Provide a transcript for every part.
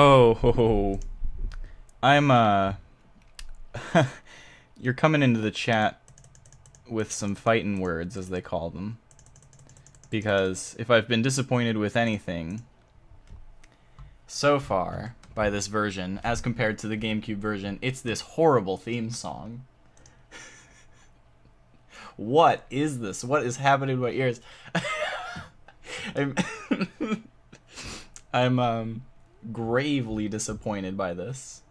Oh, I'm you're coming into the chat with some fightin' words, as they call them. Because if I've been disappointed with anything so far by this version, as compared to the GameCube version, it's this horrible theme song. What is this? What is happening to my ears? I'm gravely disappointed by this.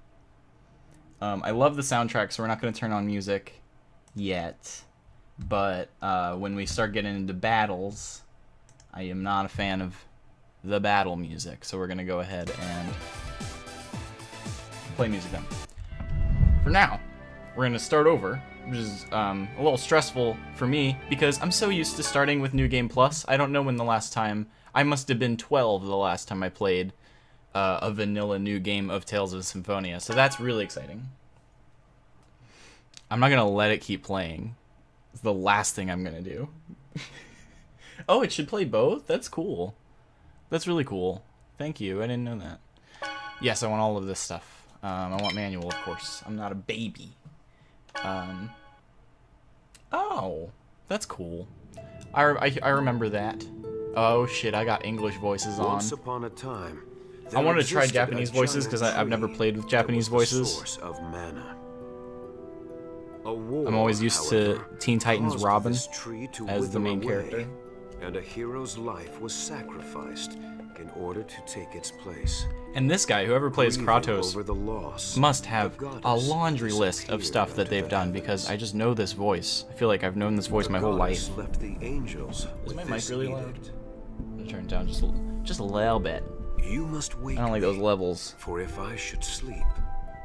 I love the soundtrack, so we're not going to turn on music yet. But when we start getting into battles, I am not a fan of the battle music. So we're going to go ahead and play music then. For now, we're going to start over, which is a little stressful for me because I'm so used to starting with New Game Plus. I don't know when the last time... I must have been 12 the last time I played a vanilla new game of Tales of Symphonia, so that's really exciting. I'm not gonna let it keep playing. It's the last thing I'm gonna do. Oh, it should play both? That's cool. That's really cool. Thank you, I didn't know that. Yes, I want all of this stuff. I want manual, of course. I'm not a baby. Oh, that's cool. I remember that. Oh shit, I got English voices on. Once upon a time, I wanted to try Japanese voices because I've never played with Japanese voices. I'm always used to Teen Titans Robin as the main character. And a hero's life was sacrificed in order to take its place. And this guy, whoever plays Kratos, must have a laundry list of stuff that they've done because I just know this voice. I feel like I've known this voice my whole life. Is my mic really loud? I'm gonna turn it down just a little bit. You must wake I don't like those levels. For if I should sleep,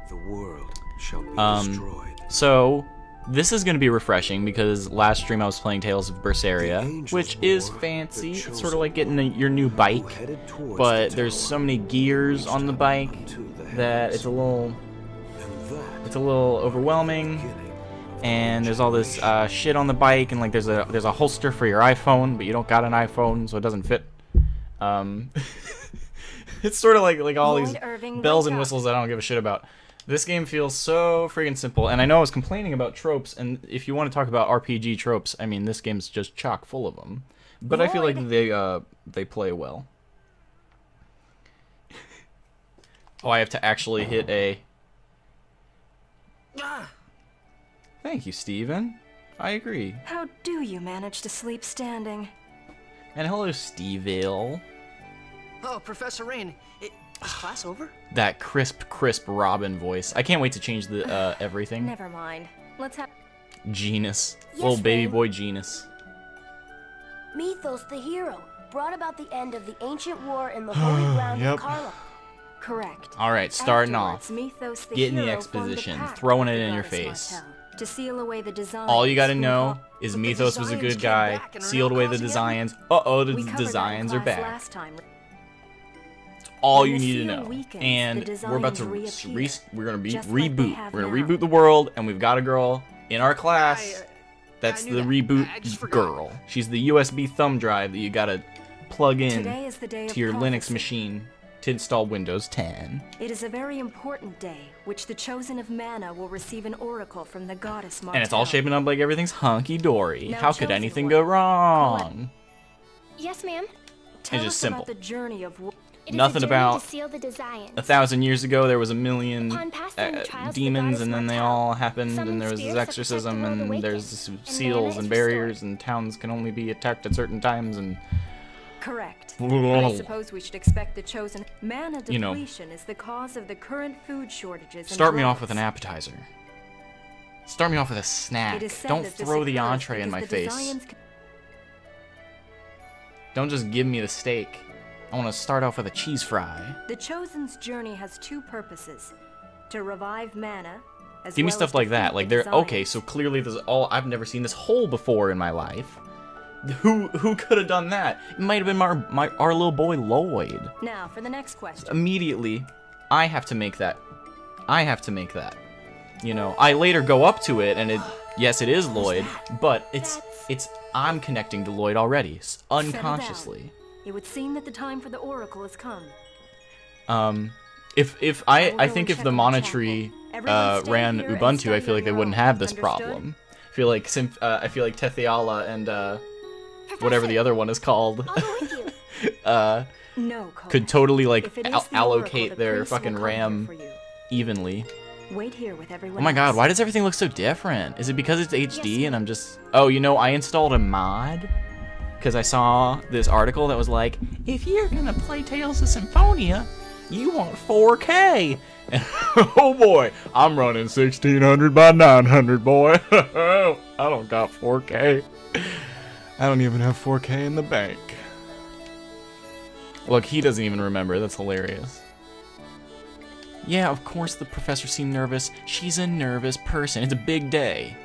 the world shall be destroyed. So this is going to be refreshing because last stream I was playing Tales of Berseria, which is fancy. It's sort of like getting your new bike, but there's so many gears on the bike that it's a little overwhelming. And there's all this shit on the bike, and like there's a holster for your iPhone, but you don't got an iPhone, so it doesn't fit. It's sort of like all these bells and whistles that I don't give a shit about. This game feels so friggin' simple, and I know I was complaining about tropes, and if you want to talk about RPG tropes, I mean, this game's just chock full of them. But I feel like they play well. Oh, I have to actually hit A. Thank you, Steven. I agree. How do you manage to sleep standing? And hello, Steveville. Oh, Professor Rain, is class over? That crisp Robin voice. I can't wait to change the everything. Never mind. Let's have... Genus. Yes, Little baby Rain. boy Genus. Mythos, the hero, brought about the end of the ancient war in the holy ground Yep. of Karla. Correct. Alright, starting Afterwards, off. Mythos, the Getting the hero, formed a exposition, pact throwing with it the in your goddess face. Martel to seal away the designs. All you gotta who know call- is But the Mythos was a Designs good came guy, back and are sealed now away the causing designs. Uh-oh, the We covered that in designs are class back. last time. All When you the need to seal know. weakens, And the we're about to designs reappear, we're gonna be just like they reboot. have We're gonna now. reboot the world, and we've got a girl in our class. That's I knew the that. reboot I just forgot. girl. She's the USB thumb drive that you gotta plug in Today is the day to of your Linux prophecy. machine to install Windows 10. It is a very important day, which the chosen of mana will receive an oracle from the goddess Martel. And it's all shaping up like everything's hunky-dory. Now, How could chosen anything one, go wrong? Yes, ma'am. Tell It's just us simple. about the journey of. It is Nothing a journey about to seal the designs. 1,000 years ago, there was a million Upon passing the trials of the demons, goddess and then they Martel, all happened, some and there was this spirits that protect exorcism, the world and awaken, there's this and seals mana and is barriers, restored. and towns can only be attacked at certain times, and Correct. I suppose we should expect the chosen. Mana You know. depletion is the cause of the current food shortages. and start me off with an droughts. appetizer. Start me off with a snack. It is said Don't that this throw the occurs entree in because my the face. designs Don't just give me the steak. I want to start off with a cheese fry. The chosen's journey has two purposes: to revive mana. As Give me well stuff as like defeat that. the Like they're okay. designs. So clearly, there's all I've never seen this hole before in my life. Who could have done that? It might have been our little boy Lloyd. Now for the next question. Immediately, I have to make that. I have to make that. You know, I later go up to it, and yes, it is Lloyd, but it's I'm connecting to Lloyd already, unconsciously. It would seem that the time for the oracle has come. If I will I go think and if the check on the Monatree chapel. Everyone stay ran here and Ubuntu, I study feel like on they your wouldn't own. have this Understood? problem. I feel like Tethiala and Professor, whatever the other one is called I'll go with you. No, Cole. could totally like If it is the oracle, allocate the their priest will fucking come RAM here for you. evenly. Wait here with everyone. Oh my god, else. why does everything look so different? Is it because it's HD Yes, and I'm just... Oh, you know, I installed a mod because I saw this article that was like, if you're gonna play Tales of Symphonia, you want 4K. And, oh boy, I'm running 1600 by 900, boy. I don't got 4K. I don't even have 4K in the bank. Look, he doesn't even remember. That's hilarious. Yeah, of course the professor seemed nervous. She's a nervous person. It's a big day.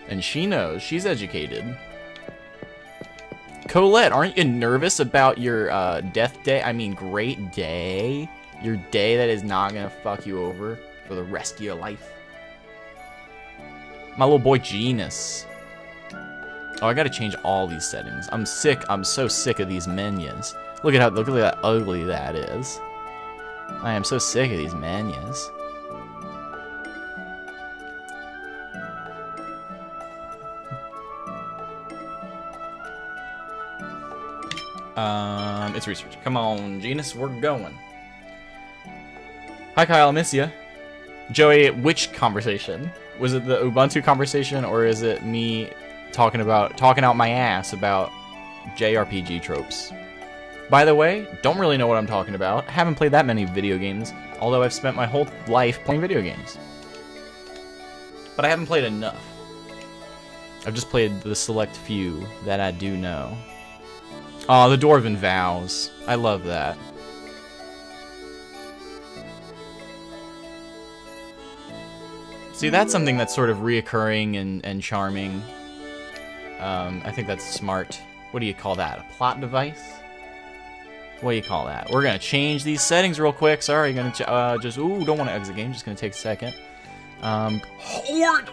And she knows. She's educated. Colette, aren't you nervous about your death day? I mean, great day? Your day that is not gonna fuck you over for the rest of your life. My little boy Genus. Oh, I gotta change all these settings. I'm sick. I'm so sick of these minions. Look at how ugly that is. I am so sick of these menus. It's research. Come on, Genus, we're going. Hi, Kyle, I miss ya. Joey, which conversation? Was it the Ubuntu conversation, or is it me talking out my ass about JRPG tropes? By the way, don't really know what I'm talking about. Haven't played that many video games, although I've spent my whole life playing video games. But I haven't played enough. I've just played the select few that I do know. Oh, the Dwarven Vows. I love that. See, that's something that's sort of reoccurring and charming. I think that's smart. What do you call that? A plot device? What do you call that? We're gonna change these settings real quick. Sorry, gonna just don't want to exit game. Just gonna take a second. Horde.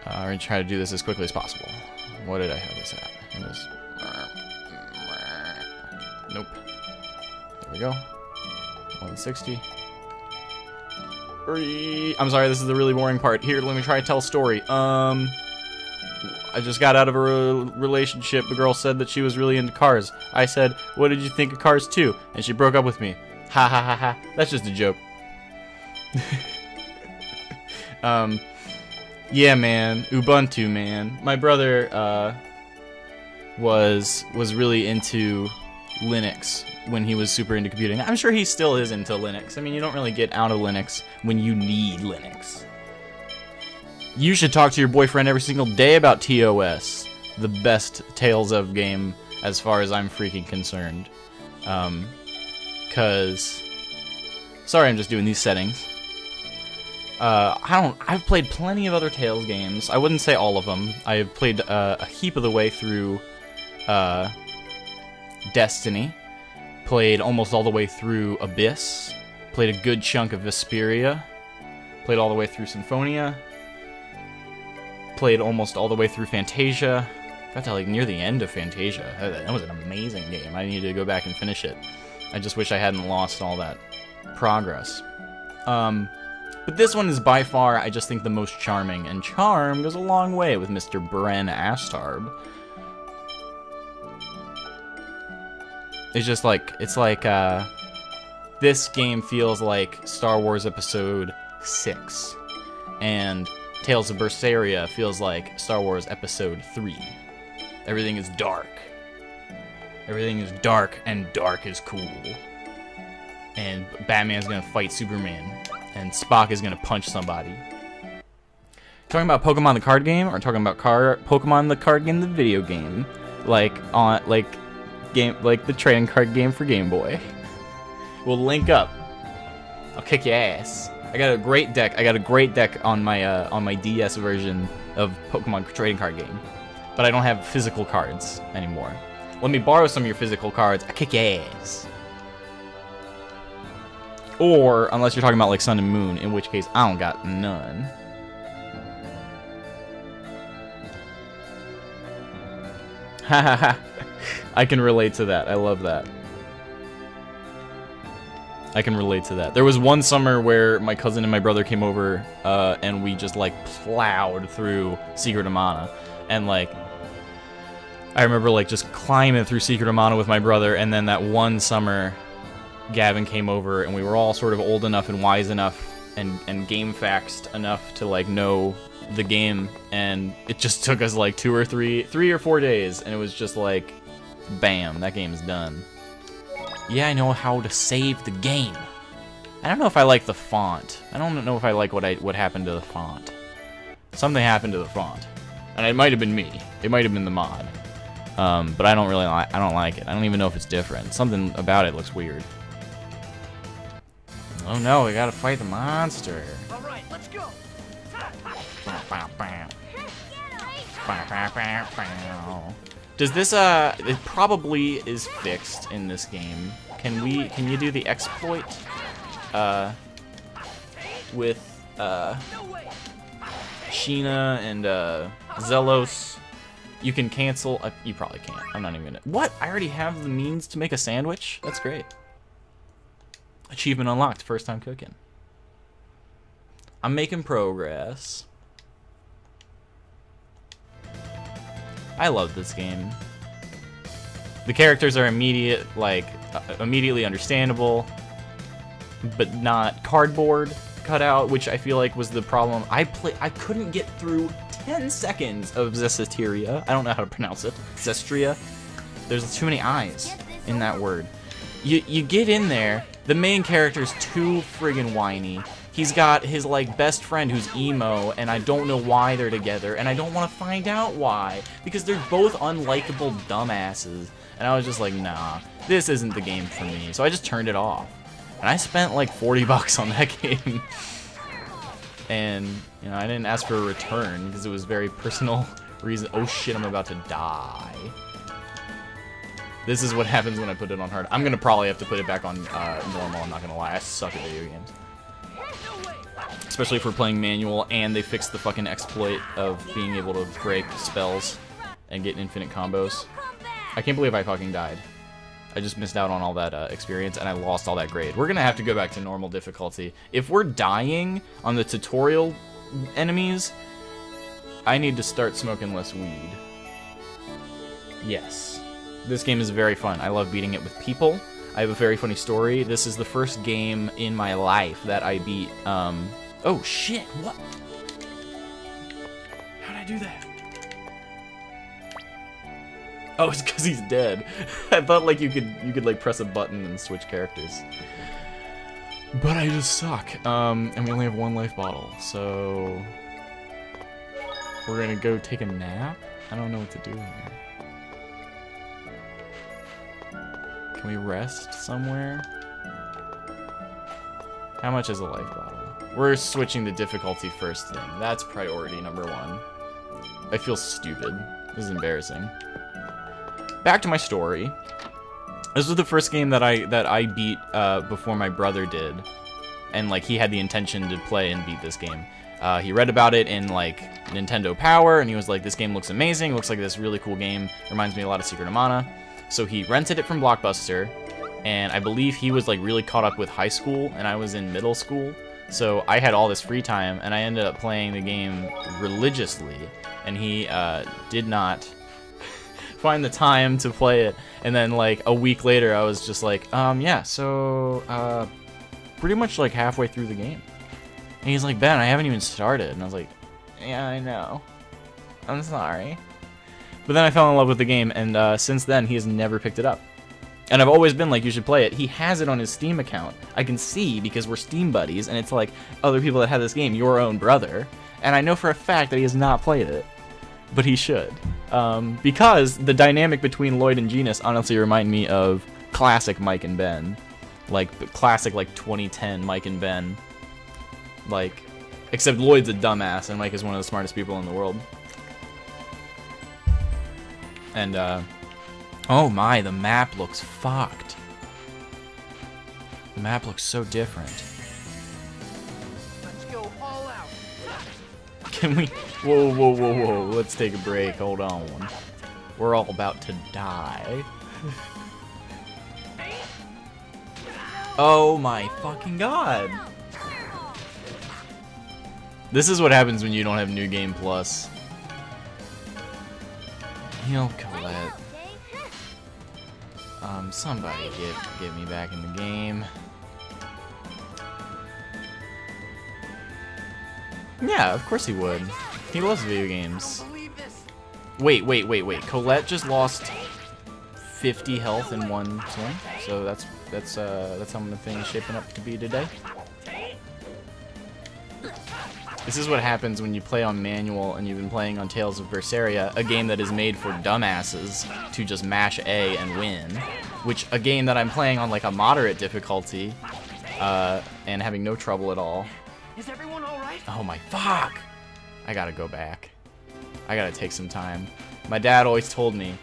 We're gonna try to do this as quickly as possible. What did I have this at? Nope. There we go. 160. I'm sorry, this is the really boring part. Here, let me try to tell a story. I just got out of a relationship. The girl said that she was really into cars. I said, what did you think of Cars 2? And she broke up with me. Ha ha ha ha. That's just a joke. Yeah, man. Ubuntu, man. My brother, was really into Linux when he was super into computing. I'm sure he still is into Linux. I mean, you don't really get out of Linux when you need Linux. You should talk to your boyfriend every single day about TOS, the best Tales of game as far as I'm freaking concerned. Cause, sorry, I'm just doing these settings. I've played plenty of other Tales games. I wouldn't say all of them. I've played a heap of the way through Destiny. Played almost all the way through Abyss. Played a good chunk of Vesperia. Played all the way through Symphonia. Played almost all the way through Fantasia. Got to like near the end of Fantasia. That was an amazing game. I need to go back and finish it. I just wish I hadn't lost all that progress. But this one is by far, I just think, the most charming. And charm goes a long way with Mr. Bren Ashtarb. It's just like, this game feels like Star Wars Episode 6. And Tales of Berseria feels like Star Wars Episode 3. Everything is dark. Everything is dark, and dark is cool. And Batman's gonna fight Superman. And Spock is gonna punch somebody. Talking about Pokemon the card game, or talking about Pokemon the card game, the video game, like the trading card game for Game Boy. We'll link up. I'll kick your ass. I got a great deck. I got a great deck on my DS version of Pokemon trading card game, but I don't have physical cards anymore. Let me borrow some of your physical cards. I kick your ass. Or, unless you're talking about like Sun and Moon, in which case I don't got none. Hahaha. I can relate to that. I love that. I can relate to that. There was one summer where my cousin and my brother came over, and we just like plowed through Secret of Mana. And like, I remember like just climbing through Secret of Mana with my brother, and then that one summer, Gavin came over, and we were all sort of old enough and wise enough and game-faxed enough to like know the game, and it just took us like 3 or 4 days, and it was just like, bam, that game's done. Yeah, I know how to save the game. I don't know if I like the font. I don't know if I like what happened to the font. Something happened to the font, and it might have been me. It might have been the mod. But I don't like it. I don't even know if it's different. Something about it looks weird. Oh no, we gotta fight the monster. All right, let's go. Does this it probably is fixed in this game. Can you do the exploit with Sheena and Zelos? You can cancel. You probably can't. I'm not even gonna. What? I already have the means to make a sandwich? That's great. Achievement unlocked. First time cooking. I'm making progress. I love this game. The characters are immediately understandable, but not cardboard cut out, which I feel like was the problem. I couldn't get through 10 seconds of Zestiria. I don't know how to pronounce it. Zestria. There's too many I's in that word. You get in there, the main character's too friggin' whiny. He's got his like best friend who's emo, and I don't know why they're together, and I don't want to find out why, because they're both unlikable dumbasses. And I was just like, nah, this isn't the game for me. So I just turned it off. And I spent like 40 bucks on that game. And, you know, I didn't ask for a return because it was very personal reason. Oh shit, I'm about to die. This is what happens when I put it on hard. I'm gonna probably have to put it back on normal, I'm not gonna lie. I suck at video games. Especially if we're playing manual and they fixed the fucking exploit of being able to break spells and get infinite combos. I can't believe I fucking died. I just missed out on all that experience, and I lost all that grade. We're gonna have to go back to normal difficulty. If we're dying on the tutorial enemies, I need to start smoking less weed. Yes. This game is very fun. I love beating it with people. I have a very funny story. This is the first game in my life that I beat, oh shit, what? How'd I do that? Oh, it's because he's dead. I thought like you could like press a button and switch characters. But I just suck. And we only have one life bottle, so we're gonna go take a nap. I don't know what to do here. Can we rest somewhere? How much is a life bottle? We're switching the difficulty first thing. That's priority number 1. I feel stupid. This is embarrassing. Back to my story. This was the first game that I beat before my brother did, and like he had the intention to play and beat this game. He read about it in like Nintendo Power, and he was like, "This game looks amazing. Looks like this really cool game. Reminds me a lot of Secret of Mana." So he rented it from Blockbuster, and I believe he was like really caught up with high school, and I was in middle school. So I had all this free time, and I ended up playing the game religiously, and he did not find the time to play it. And then like a week later, I was just like, yeah, so pretty much like halfway through the game. And he's like, Ben, I haven't even started. And I was like, yeah, I know. I'm sorry. But then I fell in love with the game, and since then, he has never picked it up. And I've always been like, you should play it. He has it on his Steam account. I can see because we're Steam buddies, and it's like other people that have this game, your own brother. And I know for a fact that he has not played it, but he should. Because the dynamic between Lloyd and Genus honestly remind me of classic Mike and Ben. Like, classic, like, 2010 Mike and Ben. Like, except Lloyd's a dumbass, and Mike is one of the smartest people in the world. And, oh my, the map looks fucked. The map looks so different. Let's go all out. Can we... Whoa, whoa, whoa, whoa. Let's take a break. Hold on. We're all about to die. Oh my fucking god. This is what happens when you don't have New Game Plus. Heal Colette. Somebody get me back in the game. Yeah, of course he would. He loves video games. Wait. Colette just lost 50 health in one swing, so that's how the thing is shaping up to be today. This is what happens when you play on manual and you've been playing on Tales of Berseria, a game that is made for dumbasses to just mash A and win, which a game that I'm playing on like a moderate difficulty and having no trouble at all. Is everyone all right? Oh my fuck! I gotta go back. I gotta take some time. My dad always told me,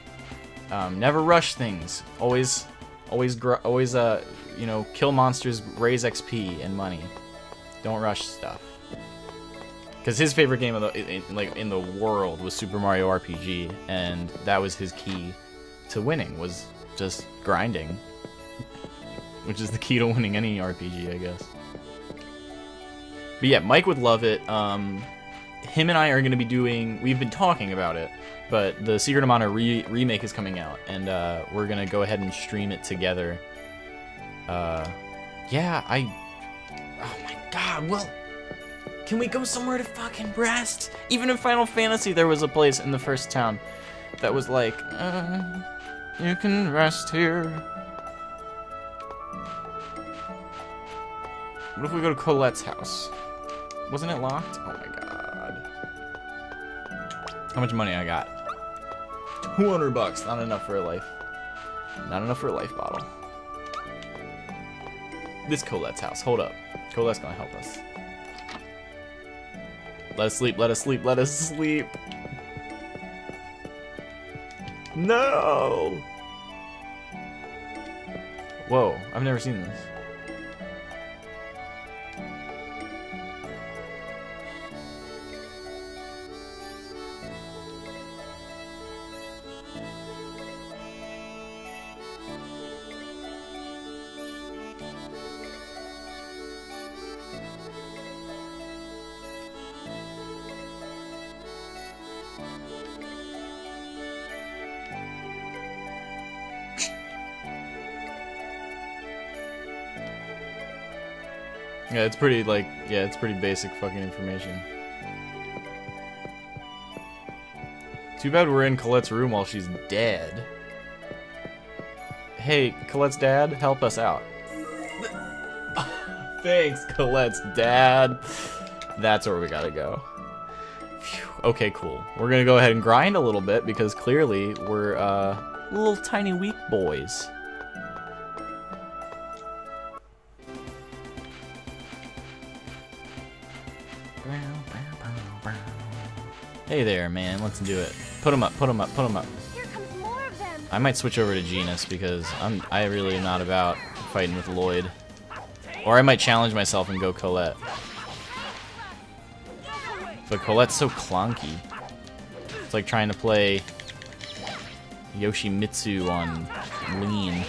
never rush things. Always, you know, kill monsters, raise XP and money. Don't rush stuff. Because his favorite game in the world was Super Mario RPG, and that was his key to winning, was just grinding. Which is the key to winning any RPG, I guess. But yeah, Mike would love it. Him and I are going to be doing... We've been talking about it, but the Secret of Mana remake is coming out, and we're going to go ahead and stream it together. Yeah, oh my god, well... Can we go somewhere to fucking rest? Even in Final Fantasy, there was a place in the first town that was like, you can rest here. What if we go to Colette's house? Wasn't it locked? Oh my god. How much money I got? 200 bucks. Not enough for a life. Not enough for a life bottle. This Colette's house. Hold up. Colette's gonna help us. Let us sleep, let us sleep, let us sleep. No! Whoa, I've never seen this. Yeah, it's pretty, like, yeah, it's pretty basic fucking information. Too bad we're in Colette's room while she's dead. Hey, Colette's dad, help us out. Thanks, Colette's dad. That's where we gotta go. Phew. Okay, cool. We're gonna go ahead and grind a little bit because clearly we're little tiny weak boys. Hey there, man. Let's do it. Put him up. Put him up. Put him up. Here comes more of them. I might switch over to Genus because I really am not about fighting with Lloyd. Or I might challenge myself and go Colette. But Colette's so clunky. It's like trying to play Yoshimitsu on lean.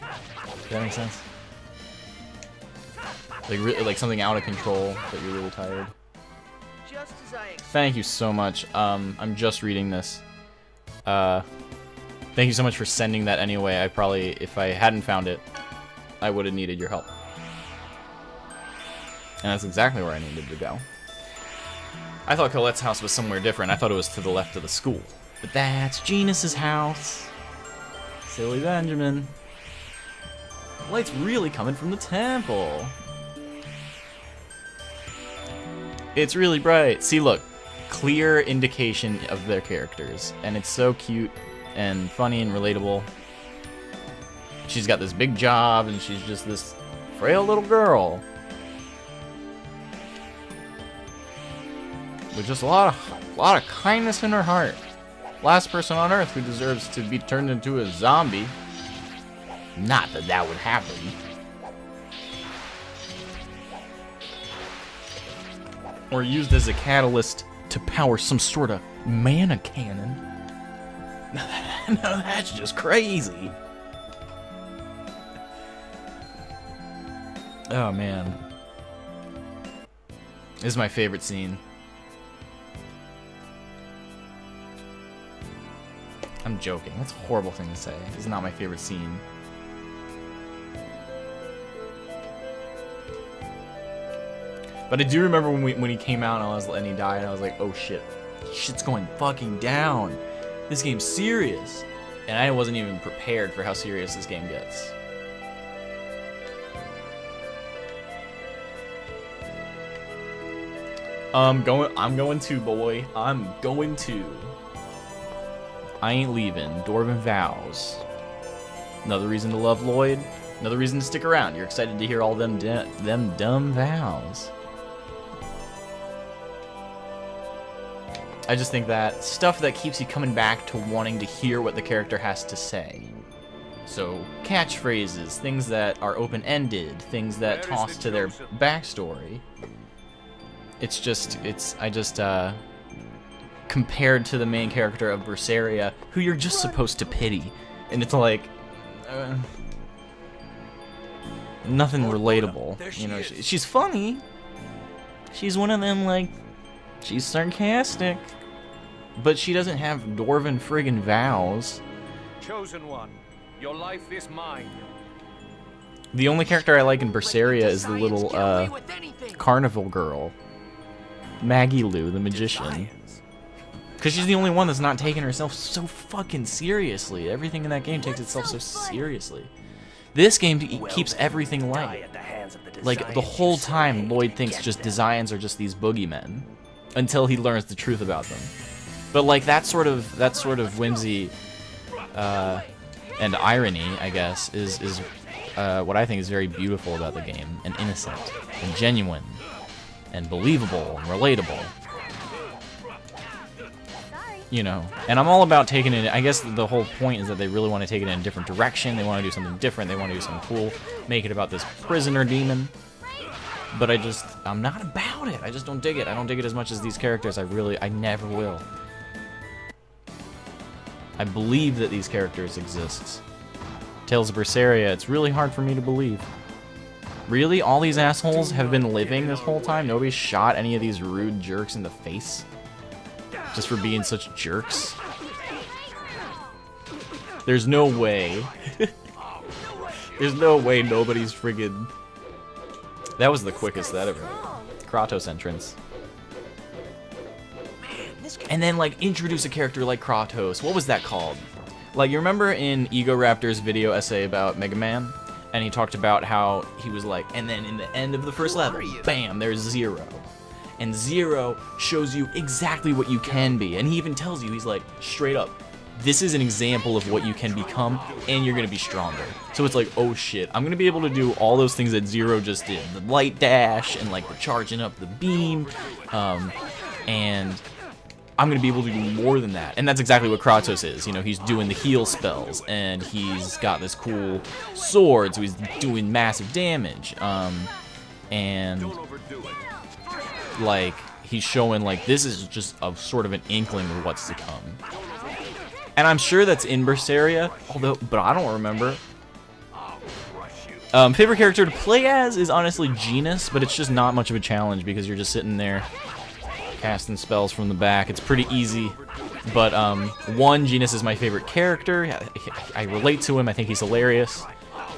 Does that make sense? Like something out of control, but you're really tired. Just as I expected. Thank you so much. I'm just reading this. Thank you so much for sending that anyway. I probably, if I hadn't found it, I would have needed your help. And that's exactly where I needed to go. I thought Colette's house was somewhere different. I thought it was to the left of the school. But that's Genus's house. Silly Benjamin. The light's really coming from the temple. It's really bright. See, look. Clear indication of their characters. And it's so cute and funny and relatable. She's got this big job and she's just this frail little girl. With just a lot of kindness in her heart. Last person on Earth who deserves to be turned into a zombie. Not that that would happen. Or used as a catalyst to power some sort of mana cannon. No, that's just crazy. Oh man. This is my favorite scene. I'm joking. That's a horrible thing to say. This is not my favorite scene. But I do remember when he came out and he died, and I was like, oh shit. Shit's going fucking down. This game's serious. And I wasn't even prepared for how serious this game gets. I'm going to, boy. I'm going to. I ain't leaving. Dwarven vows. Another reason to love Lloyd. Another reason to stick around. You're excited to hear all them dumb vows. I just think that stuff that keeps you coming back to wanting to hear what the character has to say. So catchphrases, things that are open-ended, things that toss to their backstory. Compared to the main character of Berseria, who you're just supposed to pity. And it's like, nothing relatable. You know, she's funny. She's one of them, like, she's sarcastic. But she doesn't have dwarven friggin' vows. Chosen one, your life is mine. The only character I like in Berseria is the little, carnival girl. Maggie Lou, the magician. Because she's the only one that's not taking herself so fucking seriously. Everything in that game takes itself so seriously. This game keeps everything light. Like, the whole time, Lloyd thinks just Desians are just these boogeymen. Until he learns the truth about them. But, like, that sort of whimsy and irony, I guess, is what I think is very beautiful about the game. And innocent. And genuine. And believable. And relatable. You know, and I'm all about taking it. I guess the whole point is that they really want to take it in a different direction. They want to do something different. They want to do something cool. Make it about this prisoner demon. But I'm not about it. I just don't dig it. I don't dig it as much as these characters. I never will. I believe that these characters exist. Tales of Berseria, it's really hard for me to believe. Really? All these assholes have been living this whole time? Nobody shot any of these rude jerks in the face? Just for being such jerks? There's no way. There's no way nobody's friggin'... That was the quickest that ever. Kratos entrance. And then, like, introduce a character like Kratos. What was that called? Like, you remember in Ego Raptor's video essay about Mega Man? And he talked about how he was like, and then in the end of the first level, bam, there's Zero. And Zero shows you exactly what you can be. And he even tells you, he's like, straight up, this is an example of what you can become, and you're going to be stronger. So it's like, oh shit, I'm going to be able to do all those things that Zero just did. The light dash, and like the charging up the beam, and I'm going to be able to do more than that. And that's exactly what Kratos is. You know, he's doing the heal spells, and he's got this cool sword, so he's doing massive damage. And like, he's showing like, this is just a sort of an inkling of what's to come. And I'm sure that's in Berseria, but I don't remember. Favorite character to play as is honestly Genis, but it's just not much of a challenge because you're just sitting there casting spells from the back. It's pretty easy. But one, Genis is my favorite character. I relate to him. I think he's hilarious.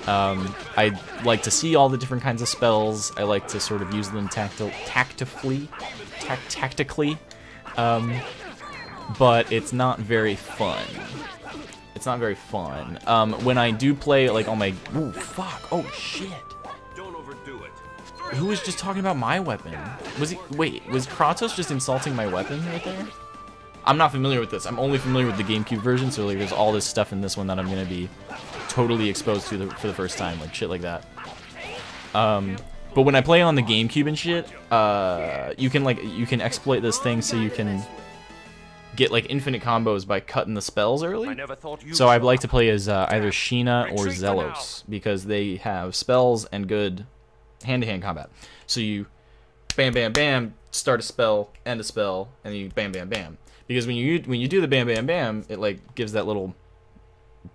I like to see all the different kinds of spells. I like to sort of use them tactically. But it's not very fun. It's not very fun. When I do play, like, on my... Ooh, fuck. Oh, shit. Don't overdo it. Who was just talking about my weapon? Was he... Wait, was Kratos just insulting my weapon right there? I'm not familiar with this. I'm only familiar with the GameCube version, so like, there's all this stuff in this one that I'm going to be totally exposed to for the first time, like shit like that. But when I play on the GameCube and shit, you can exploit this thing so you can get like infinite combos by cutting the spells early. So I'd like to play as either Sheena or Zelos because they have spells and good hand-to-hand combat. So you bam bam bam, start a spell, end a spell, and then you bam bam bam. Because when you do the bam bam bam, it like gives that little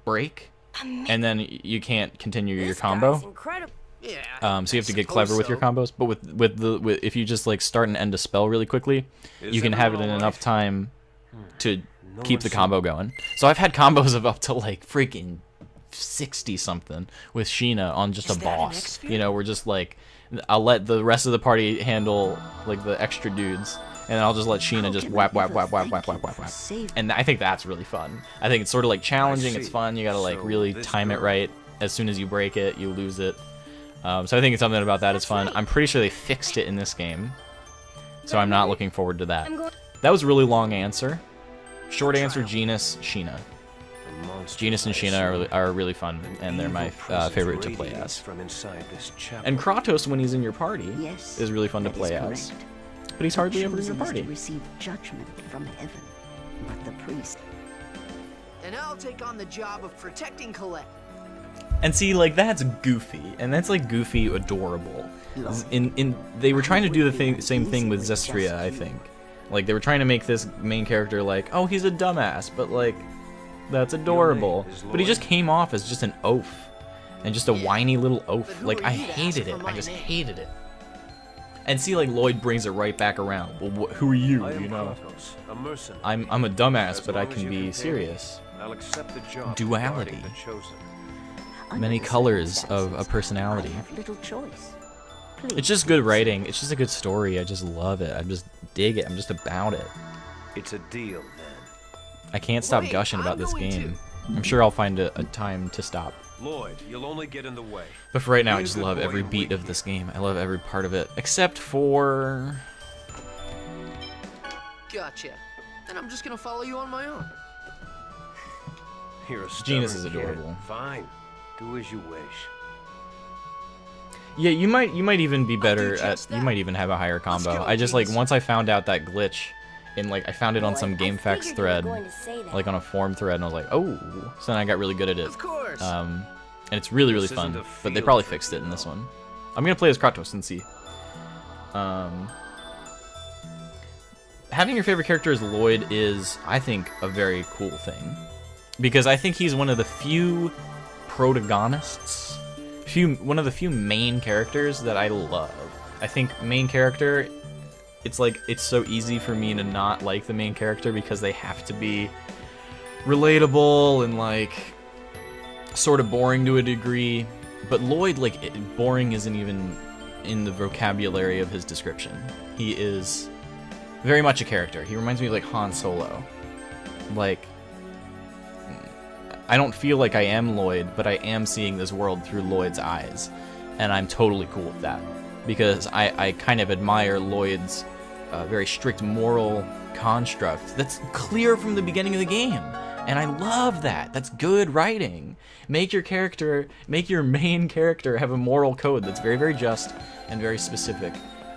break, and then you can't continue your combo. So you have to get clever with your combos. But with if you just like start and end a spell really quickly, you can have it in enough time to keep the combo going. So I've had combos of up to like freaking 60 something with Sheena on just a boss. You know, we're just like, I'll let the rest of the party handle like the extra dudes, and then I'll just let Sheena just whap whap whap whap whap whap whap whap. And I think that's really fun. I think it's sort of like challenging. It's fun. You gotta like really time it right. As soon as you break it, you lose it. So I think it's something about that is fun. I'm pretty sure they fixed it in this game, so I'm not looking forward to that. That was a really long answer. Short answer, Genis, Sheena. Genis and Sheena are really fun, and they're my favorite to play as. And Kratos, when he's in your party, is really fun to play as. But he's hardly ever in your party. Receive judgment from heaven, but the priest. And I'll take on the job of protecting Colette. And see, like, that's goofy, and that's like goofy adorable. They were trying to do the same thing with Zestria, I think. Like, they were trying to make this main character like, oh, he's a dumbass, but like, that's adorable. But he just came off as just an oaf, and just a whiny little oaf. Like, I hated it. I just hated it. And see, like, Lloyd brings it right back around. Well, who are you? You know, I'm a dumbass, but I can be serious. Duality. Many colors of a personality. It's just good writing. It's just a good story. I just love it. I just dig it. I'm just about it. It's a deal, then. I can't stop gushing about this game. I'm sure I'll find a time to stop. Lloyd, you'll only get in the way. But for right now, I just love every beat of this game. I love every part of it, except for... Gotcha. And I'm just gonna follow you on my own. You're a Genis is adorable. Fine. Do as you wish. Yeah, you might even be better at... You might even have a higher combo. I just, like, once I found out that glitch, in, like, I found it on some GameFAQs thread, like, on a forum thread, and I was like, oh! So then I got really good at it. Of course. And it's really, really fun. But they probably fixed it in this one. I'm gonna play as Kratos and see. Having your favorite character as Lloyd is, I think, a very cool thing. Because I think he's one of the few protagonists, one of the few main characters that I love. I think main character, it's like, it's so easy for me to not like the main character because they have to be relatable and like sort of boring to a degree. But Lloyd, like, boring isn't even in the vocabulary of his description. He is very much a character. He reminds me of like Han Solo. Like, I don't feel like I am Lloyd, but I am seeing this world through Lloyd's eyes. And I'm totally cool with that. Because I kind of admire Lloyd's very strict moral construct that's clear from the beginning of the game. And I love that. That's good writing. Make your main character have a moral code that's very, very just and very specific.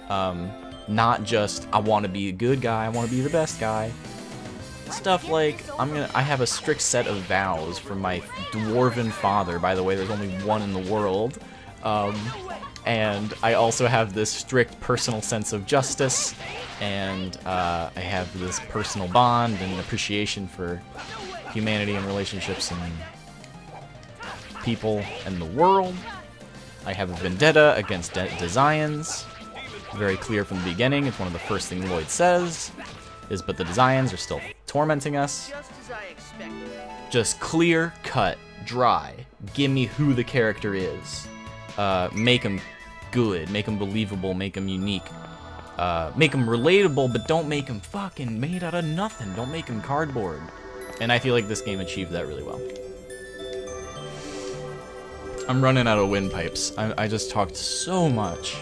Not just, I want to be a good guy, I want to be the best guy. Stuff like, I have a strict set of vows from my dwarven father. By the way, there's only one in the world. And I also have this strict personal sense of justice, and I have this personal bond and appreciation for humanity and relationships and people and the world. I have a vendetta against Desians. Very clear from the beginning. It's one of the first things Lloyd says, is but the Desians are still tormenting us. Just as I expected. Just clear, cut, dry. Give me who the character is. Make him good, make him believable, make him unique. Make him relatable, but don't make him fucking made out of nothing. Don't make him cardboard. And I feel like this game achieved that really well. I'm running out of windpipes. I just talked so much.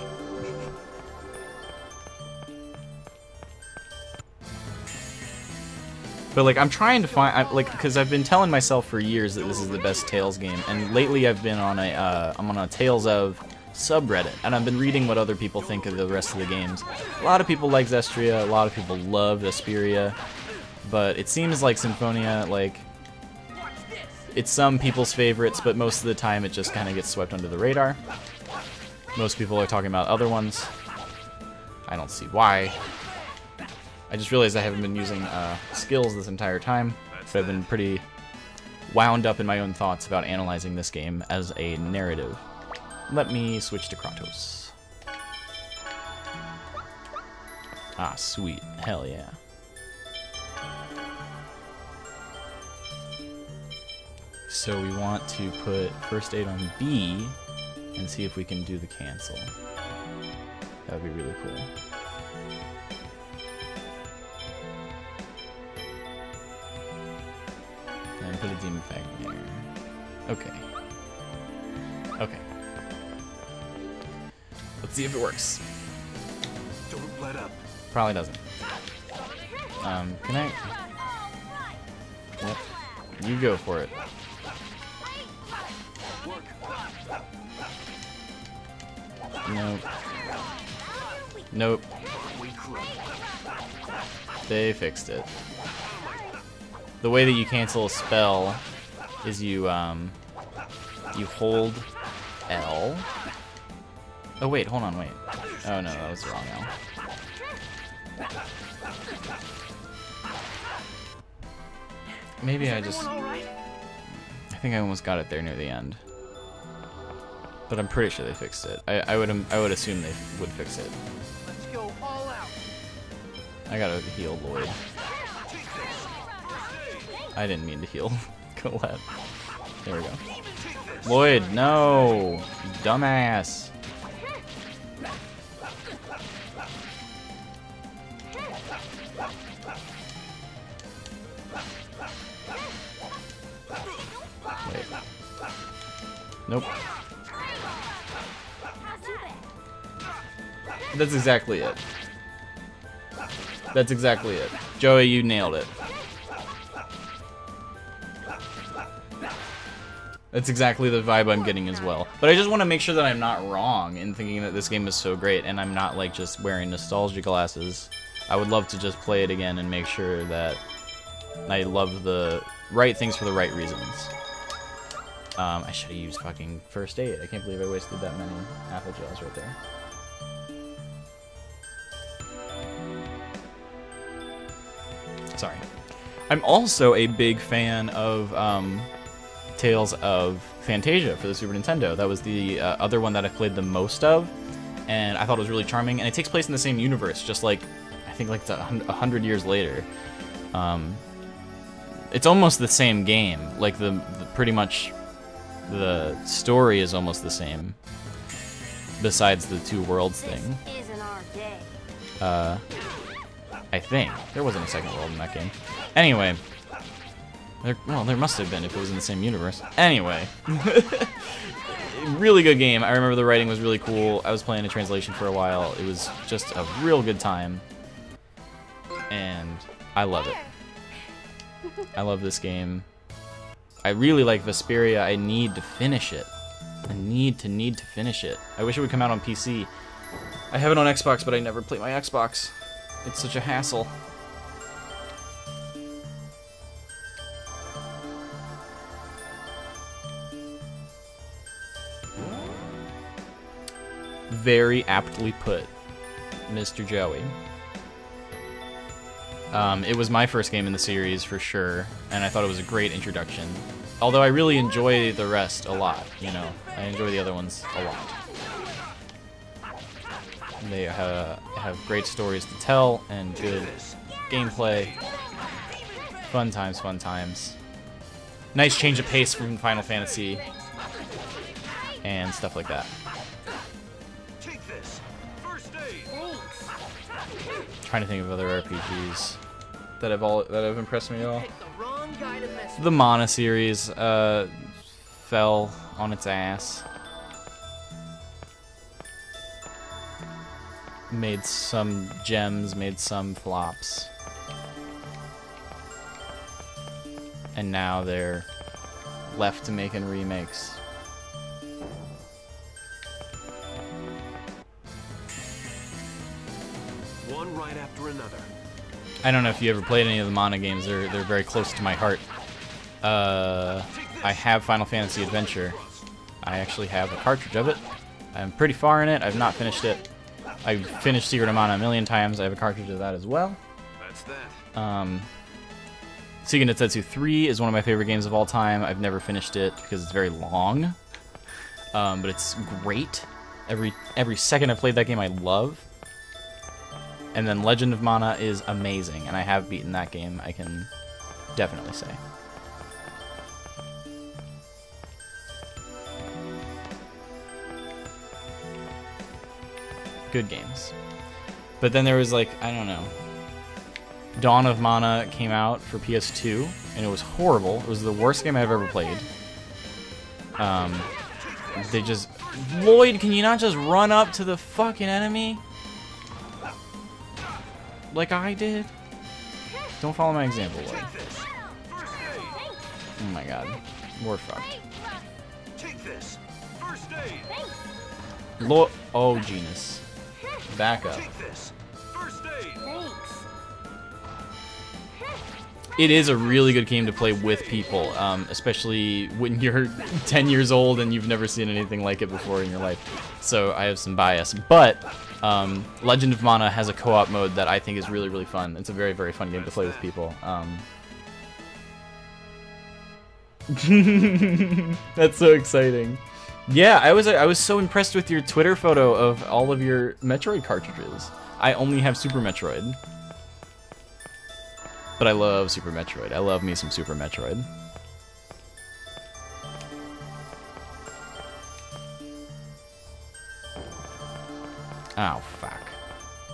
But like, I'm trying to find, because I've been telling myself for years that this is the best Tales game, and lately I've been on I'm on a Tales of subreddit, and I've been reading what other people think of the rest of the games. A lot of people like Zestria, a lot of people love Vesperia, but it seems like Symphonia, like, it's some people's favorites, but most of the time it just kind of gets swept under the radar. Most people are talking about other ones. I don't see why. I just realized I haven't been using skills this entire time, but I've been pretty wound up in my own thoughts about analyzing this game as a narrative. Let me switch to Kratos. Ah, sweet. Hell yeah. So we want to put first aid on B and see if we can do the cancel. That would be really cool. And put a demon fag in there. Okay. Okay. Let's see if it works. Don't let up. Probably doesn't. Can I? Yep. You go for it. Nope. Nope. They fixed it. The way that you cancel a spell is you hold L. Oh wait, hold on, wait. Oh no, that was the wrong L. Maybe I just... I think I almost got it there near the end. But I'm pretty sure they fixed it. I would assume they would fix it. Let's go all out. I gotta heal Lloyd. I didn't mean to heal Colette. There we go. Lloyd, no! You dumbass! Wait. Nope. That's exactly it. That's exactly it. Joey, you nailed it. That's exactly the vibe I'm getting as well. But I just want to make sure that I'm not wrong in thinking that this game is so great and I'm not like just wearing nostalgia glasses. I would love to just play it again and make sure that I love the right things for the right reasons. I should have used fucking first aid. I can't believe I wasted that many apple gels right there. Sorry. I'm also a big fan of Tales of Fantasia for the Super Nintendo. That was the other one that I played the most of, and I thought it was really charming. And it takes place in the same universe, just like I think like 100 years later. It's almost the same game. Like the pretty much the story is almost the same, besides the two worlds thing. Isn't our day. I think there wasn't a second world in that game. Anyway. Well, there must have been if it was in the same universe. Anyway. Really good game. I remember the writing was really cool. I was playing a translation for a while. It was just a real good time. And I love it. I love this game. I really like Vesperia. I need to finish it. I need to finish it. I wish it would come out on PC. I have it on Xbox, but I never play my Xbox. It's such a hassle. Very aptly put, Mr. Joey. It was my first game in the series for sure, and I thought it was a great introduction. Although I really enjoy the rest a lot, you know. I enjoy the other ones a lot. They have great stories to tell and good gameplay. Fun times, fun times. Nice change of pace from Final Fantasy and stuff like that. Trying to think of other RPGs that have impressed me at all. The Mana series fell on its ass. Made some gems, made some flops. And now they're left to making remakes. One right after another. I don't know if you ever played any of the Mana games. They're very close to my heart. I have Final Fantasy Adventure. I actually have a cartridge of it. I'm pretty far in it. I've not finished it. I've finished Secret of Mana a million times. I have a cartridge of that as well. That's that. Seiken Densetsu 3 is one of my favorite games of all time. I've never finished it because it's very long. But it's great. Every second I've played that game I love. And then Legend of Mana is amazing, and I have beaten that game, I can definitely say. Good games. But then there was like, I don't know. Dawn of Mana came out for PS2, and it was horrible. It was the worst game I've ever played. They just... Lloyd, can you not just run up to the fucking enemy? Like I did? Don't follow my example, Lloyd. Oh my god. We're fucked. Oh, Genus. Back up. It is a really good game to play with people, especially when you're 10 years old and you've never seen anything like it before in your life. So I have some bias. But Legend of Mana has a co-op mode that I think is really, really fun. It's a very, very fun game to play with people. That's so exciting. Yeah, I was so impressed with your Twitter photo of all of your Metroid cartridges. I only have Super Metroid. But I love Super Metroid. I love me some Super Metroid. Oh, fuck.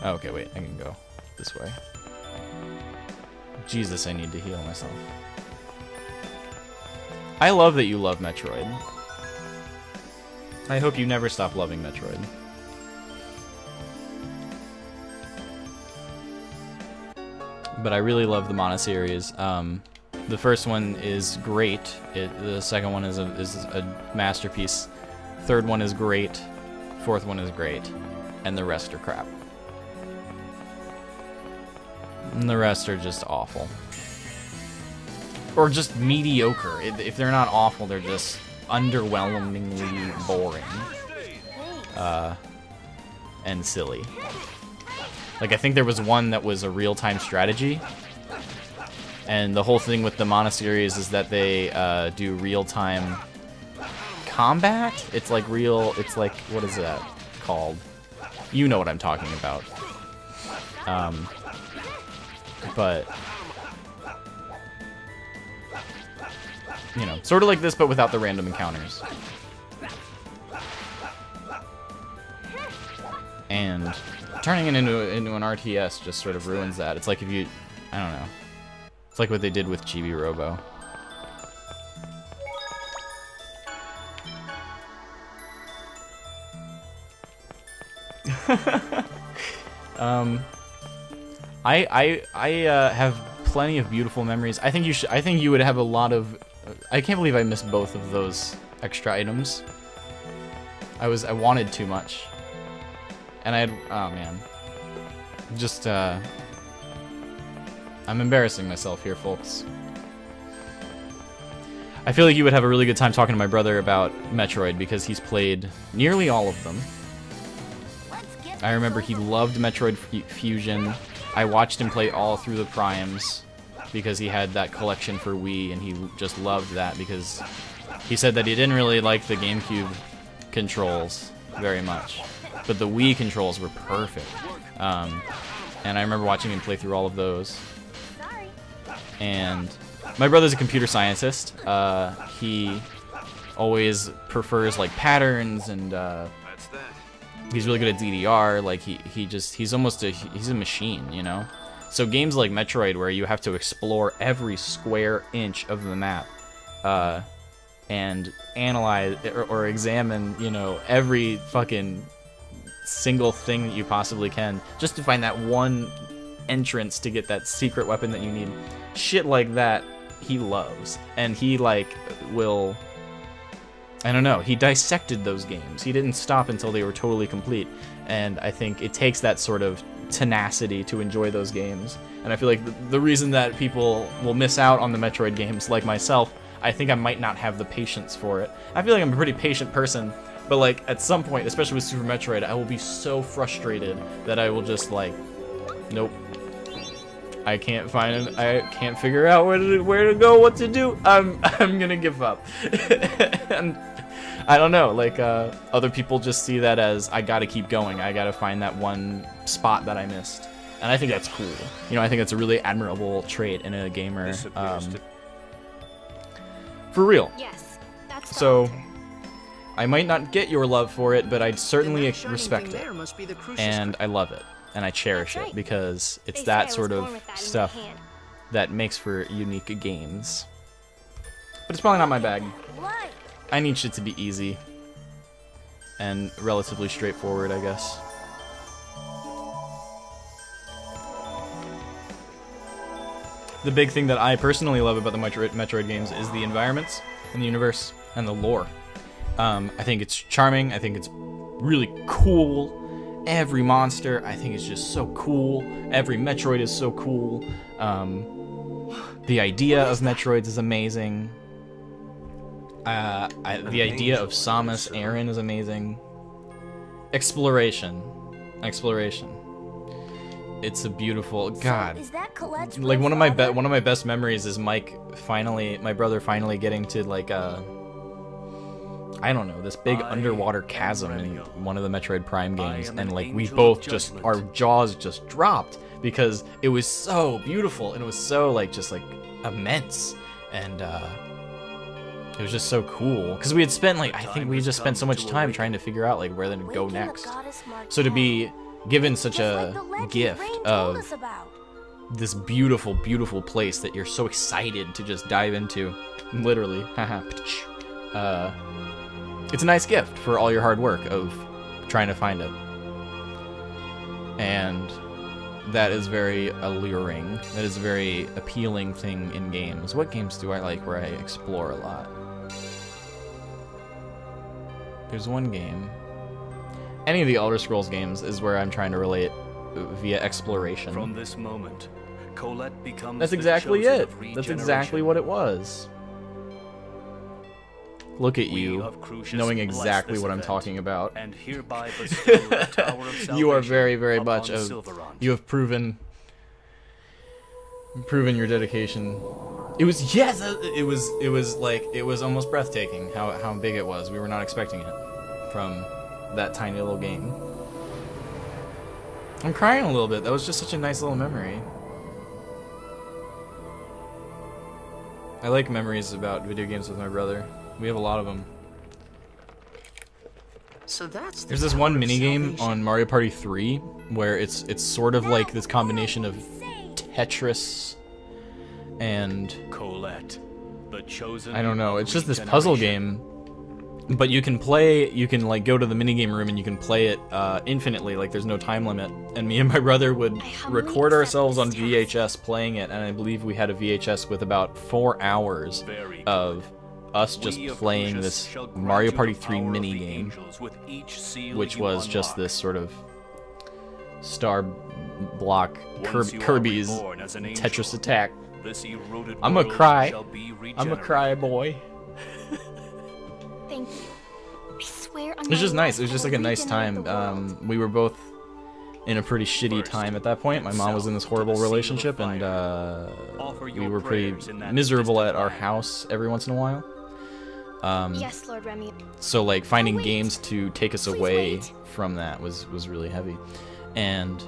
Okay, wait, I can go this way. Jesus, I need to heal myself. I love that you love Metroid. I hope you never stop loving Metroid. But I really love the Mana series. The first one is great. The second one is a masterpiece. Third one is great. Fourth one is great. And the rest are crap. And the rest are just awful. Or just mediocre. If they're not awful, they're just underwhelmingly boring. And silly. Like, I think there was one that was a real-time strategy. And the whole thing with the Mana series is that they do real-time combat? It's like what is that called? You know what I'm talking about. But, you know, sort of like this, but without the random encounters. And turning it into an RTS just sort of ruins that. It's like if you, I don't know. It's like what they did with Chibi Robo. I have plenty of beautiful memories. I think you would have a lot of. I can't believe I missed both of those extra items. I wanted too much, and I had. Oh man, just I'm embarrassing myself here, folks. I feel like you would have a really good time talking to my brother about Metroid because he's played nearly all of them. I remember he loved Metroid Fusion. I watched him play all through the Primes because he had that collection for Wii, and he just loved that because he said that he didn't really like the GameCube controls very much, but the Wii controls were perfect. And I remember watching him play through all of those. And my brother's a computer scientist. He always prefers like patterns, and he's really good at DDR. Like he's almost he's a machine, you know. So games like Metroid, where you have to explore every square inch of the map, and analyze or examine, you know, every fucking single thing that you possibly can, just to find that one entrance to get that secret weapon that you need. Shit like that, he loves, and he like will. I don't know. He dissected those games. He didn't stop until they were totally complete, and I think it takes that sort of tenacity to enjoy those games. And I feel like the reason that people will miss out on the Metroid games, like myself, I think I might not have the patience for it. I feel like I'm a pretty patient person, but like at some point, especially with Super Metroid, I will be so frustrated that I will just like, nope. I can't find it. I can't figure out where to go, what to do. I'm gonna give up. And I don't know, like other people just see that as I gotta keep going. I gotta find that one spot that I missed, and I think that's cool. You know, I think that's a really admirable trait in a gamer. For real. Yes, that's so I might not get your love for it, but I'd certainly respect it, and I love it. And I cherish it because it's that sort of stuff that makes for unique games. But it's probably not my bag. I need shit to be easy and relatively straightforward, I guess. The big thing that I personally love about the Metroid games is the environments and the universe and the lore. I think it's charming. I think it's really cool. Every monster, I think, is just so cool. Every Metroid is so cool. The idea of Metroids is amazing. The idea of Samus Aran is amazing. Exploration. It's a beautiful God. Is that Colette's like one of my best memories is my brother finally getting to like I don't know, this big underwater chasm in one of the Metroid Prime games, and like we both just, our jaws just dropped because it was so beautiful and it was so like just like immense, and it was just so cool because we had spent like I think we just spent so much time trying to figure out like where then to go next. So to be given such a gift of this beautiful, beautiful place that you're so excited to just dive into, literally, it's a nice gift for all your hard work of trying to find it. And that is very alluring. That is a very appealing thing in games. What games do I like where I explore a lot? There's one game. Any of the Elder Scrolls games is where I'm trying to relate via exploration. From this moment, Colette becomes That's exactly it. That's exactly what it was. Look at you, knowing exactly what I'm talking about. And hereby bestow the Tower of Salvation. You are very, very much you have proven your dedication. It was it was almost breathtaking how big it was. We were not expecting it from that tiny little game. I'm crying a little bit. That was just such a nice little memory. I like memories about video games with my brother. We have a lot of them. So that's There's this one minigame on Mario Party 3 where it's sort of like this combination of Tetris and Colette, the chosen. I don't know, it's just this puzzle game. But you can like go to the minigame room and you can play it infinitely, like there's no time limit. And me and my brother would record ourselves on VHS playing it, and I believe we had a VHS with about 4 hours of us just playing this Mario Party 3 minigame, which was just this sort of star block Kirby's Tetris Attack. I'm a cry. I'm a cry boy. Thank you. I swear on It was just nice. It was just like a nice time. We were both in a pretty shitty time at that point. My mom was in this horrible relationship, and we were pretty miserable at our house every once in a while. Yes, Lord Remy. So like finding games to take us away from that was really heavy. And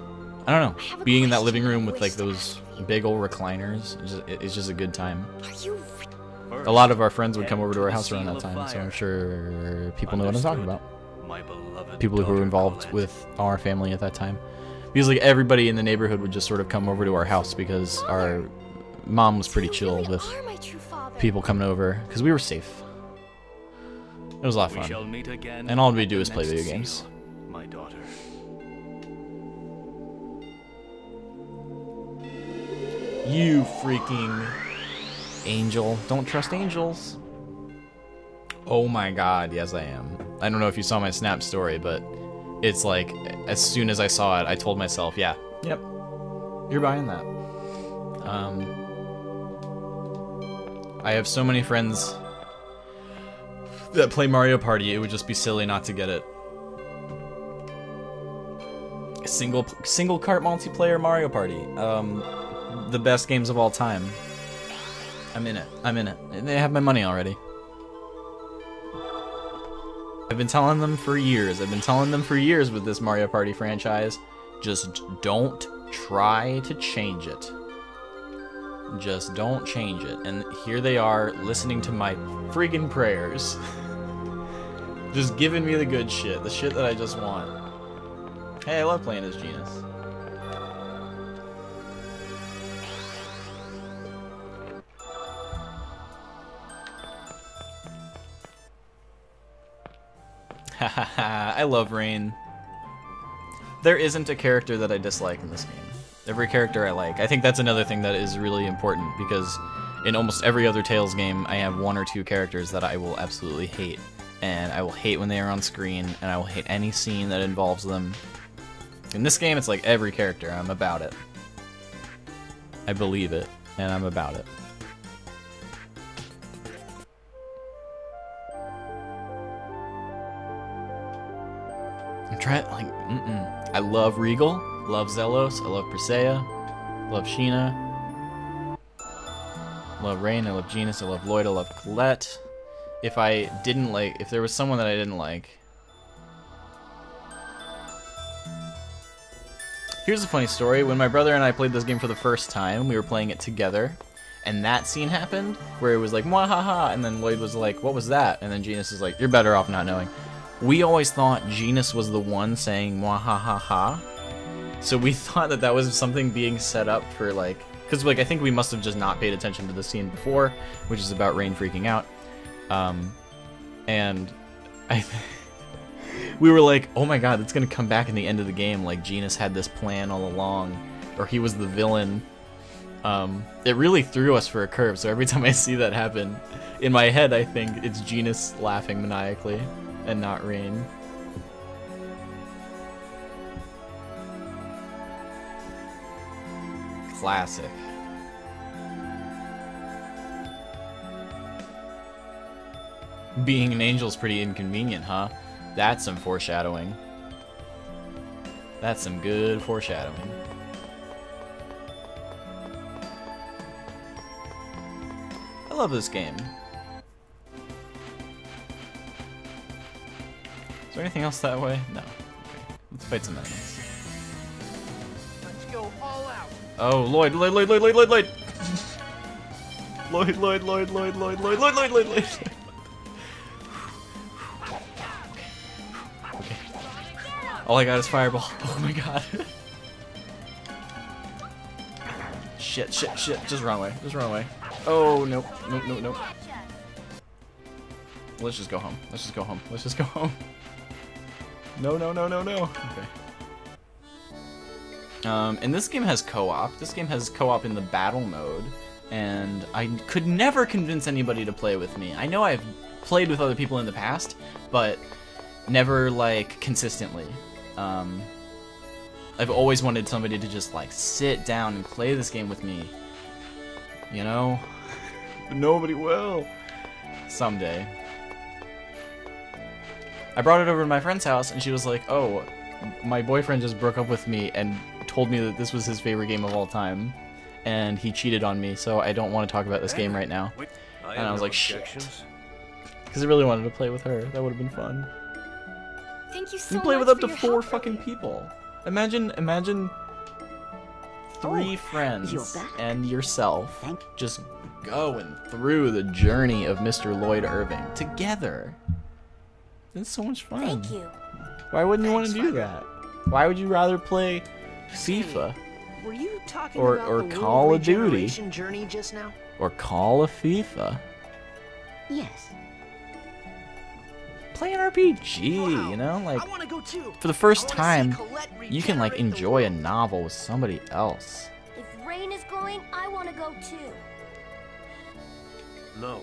I don't know, being in that living room with like those big old recliners, it's just a good time. A lot of our friends would come over to our house around that time, so I'm sure people know what I'm talking about. People who were involved with our family at that time. Because like everybody in the neighborhood would just sort of come over to our house because our mom was pretty chill with people coming over, because we were safe. It was a lot of fun. And all we do is play video games. My daughter. You freaking angel. Don't trust angels. Oh my god, yes I am. I don't know if you saw my Snap story, but it's like, as soon as I saw it, I told myself, yeah, yep, you're buying that. I have so many friends that play Mario Party, it would just be silly not to get it. Single cart multiplayer Mario Party. The best games of all time. I'm in it. I'm in it. They have my money already. I've been telling them for years. I've been telling them for years with this Mario Party franchise. Just don't try to change it. Just don't change it. And here they are, listening to my freaking prayers. Just giving me the good shit. The shit that I just want. Hey, I love playing as Genus. I love Rain. There isn't a character that I dislike in this game. Every character I like. I think that's another thing that is really important, because in almost every other Tales game, I have 1 or 2 characters that I will absolutely hate. And I will hate when they are on screen, and I will hate any scene that involves them. In this game, it's like every character. I'm about it. I believe it, and I'm about it. Try it, like, I love Regal, love Zelos, I love Presea, love Sheena, love Rain, I love Genus, I love Lloyd, I love Colette. If I didn't like, if there was someone that I didn't like. Here's a funny story. When my brother and I played this game for the first time, we were playing it together, and that scene happened where it was like, mwahaha, and then Lloyd was like, what was that? And then Genus is like, you're better off not knowing. We always thought Genus was the one saying mwahaha, so we thought that that was something being set up for, like, because like I think we must have just not paid attention to the scene before, which is about Rain freaking out, and we were like, oh my god, it's gonna come back in the end of the game, like Genus had this plan all along, or he was the villain. It really threw us for a curve, so every time I see that happen, in my head I think it's Genus laughing maniacally. And not Rain. Classic. Being an angel's pretty inconvenient, huh? That's some foreshadowing. That's some good foreshadowing. I love this game. Is there anything else that way? No. Okay. Let's fight some enemies. Let's go all out. Oh, Lloyd. Lloyd. Okay. All I got is fireball. Oh my god. Shit. Just wrong way. Oh, nope. Let's just go home. Let's just go home. Let's just go home. No, no, no, no, no. Okay. And this game has co-op. This game has co-op in the battle mode, and I could never convince anybody to play with me. I know I've played with other people in the past, but never, like, consistently. I've always wanted somebody to just, like, sit down and play this game with me. You know? But nobody will. Someday. I brought it over to my friend's house, and she was like, oh, my boyfriend just broke up with me and told me that this was his favorite game of all time, and he cheated on me, so I don't want to talk about this game right now. And I was like, shit. Because I really wanted to play with her. That would have been fun. Thank you so You much play with up to for your 4 help, fucking Ray. people. Imagine 3 friends you're back. and yourself Thank- just going through the journey of Mr. Lloyd Irving together. It's so much fun. Thank you. Why wouldn't you want to Thanks, do that? Why would you rather play FIFA Were you talking Or- about or the Call world of Duty. regeneration journey just now? or Call of FIFA? Yes. Play an RPG, Wow, you know? Like, I want to go too. for the first I wanna see time, Colette you can, like, regenerate the enjoy a world. novel with somebody else. If Rain is going, I want to go too. No,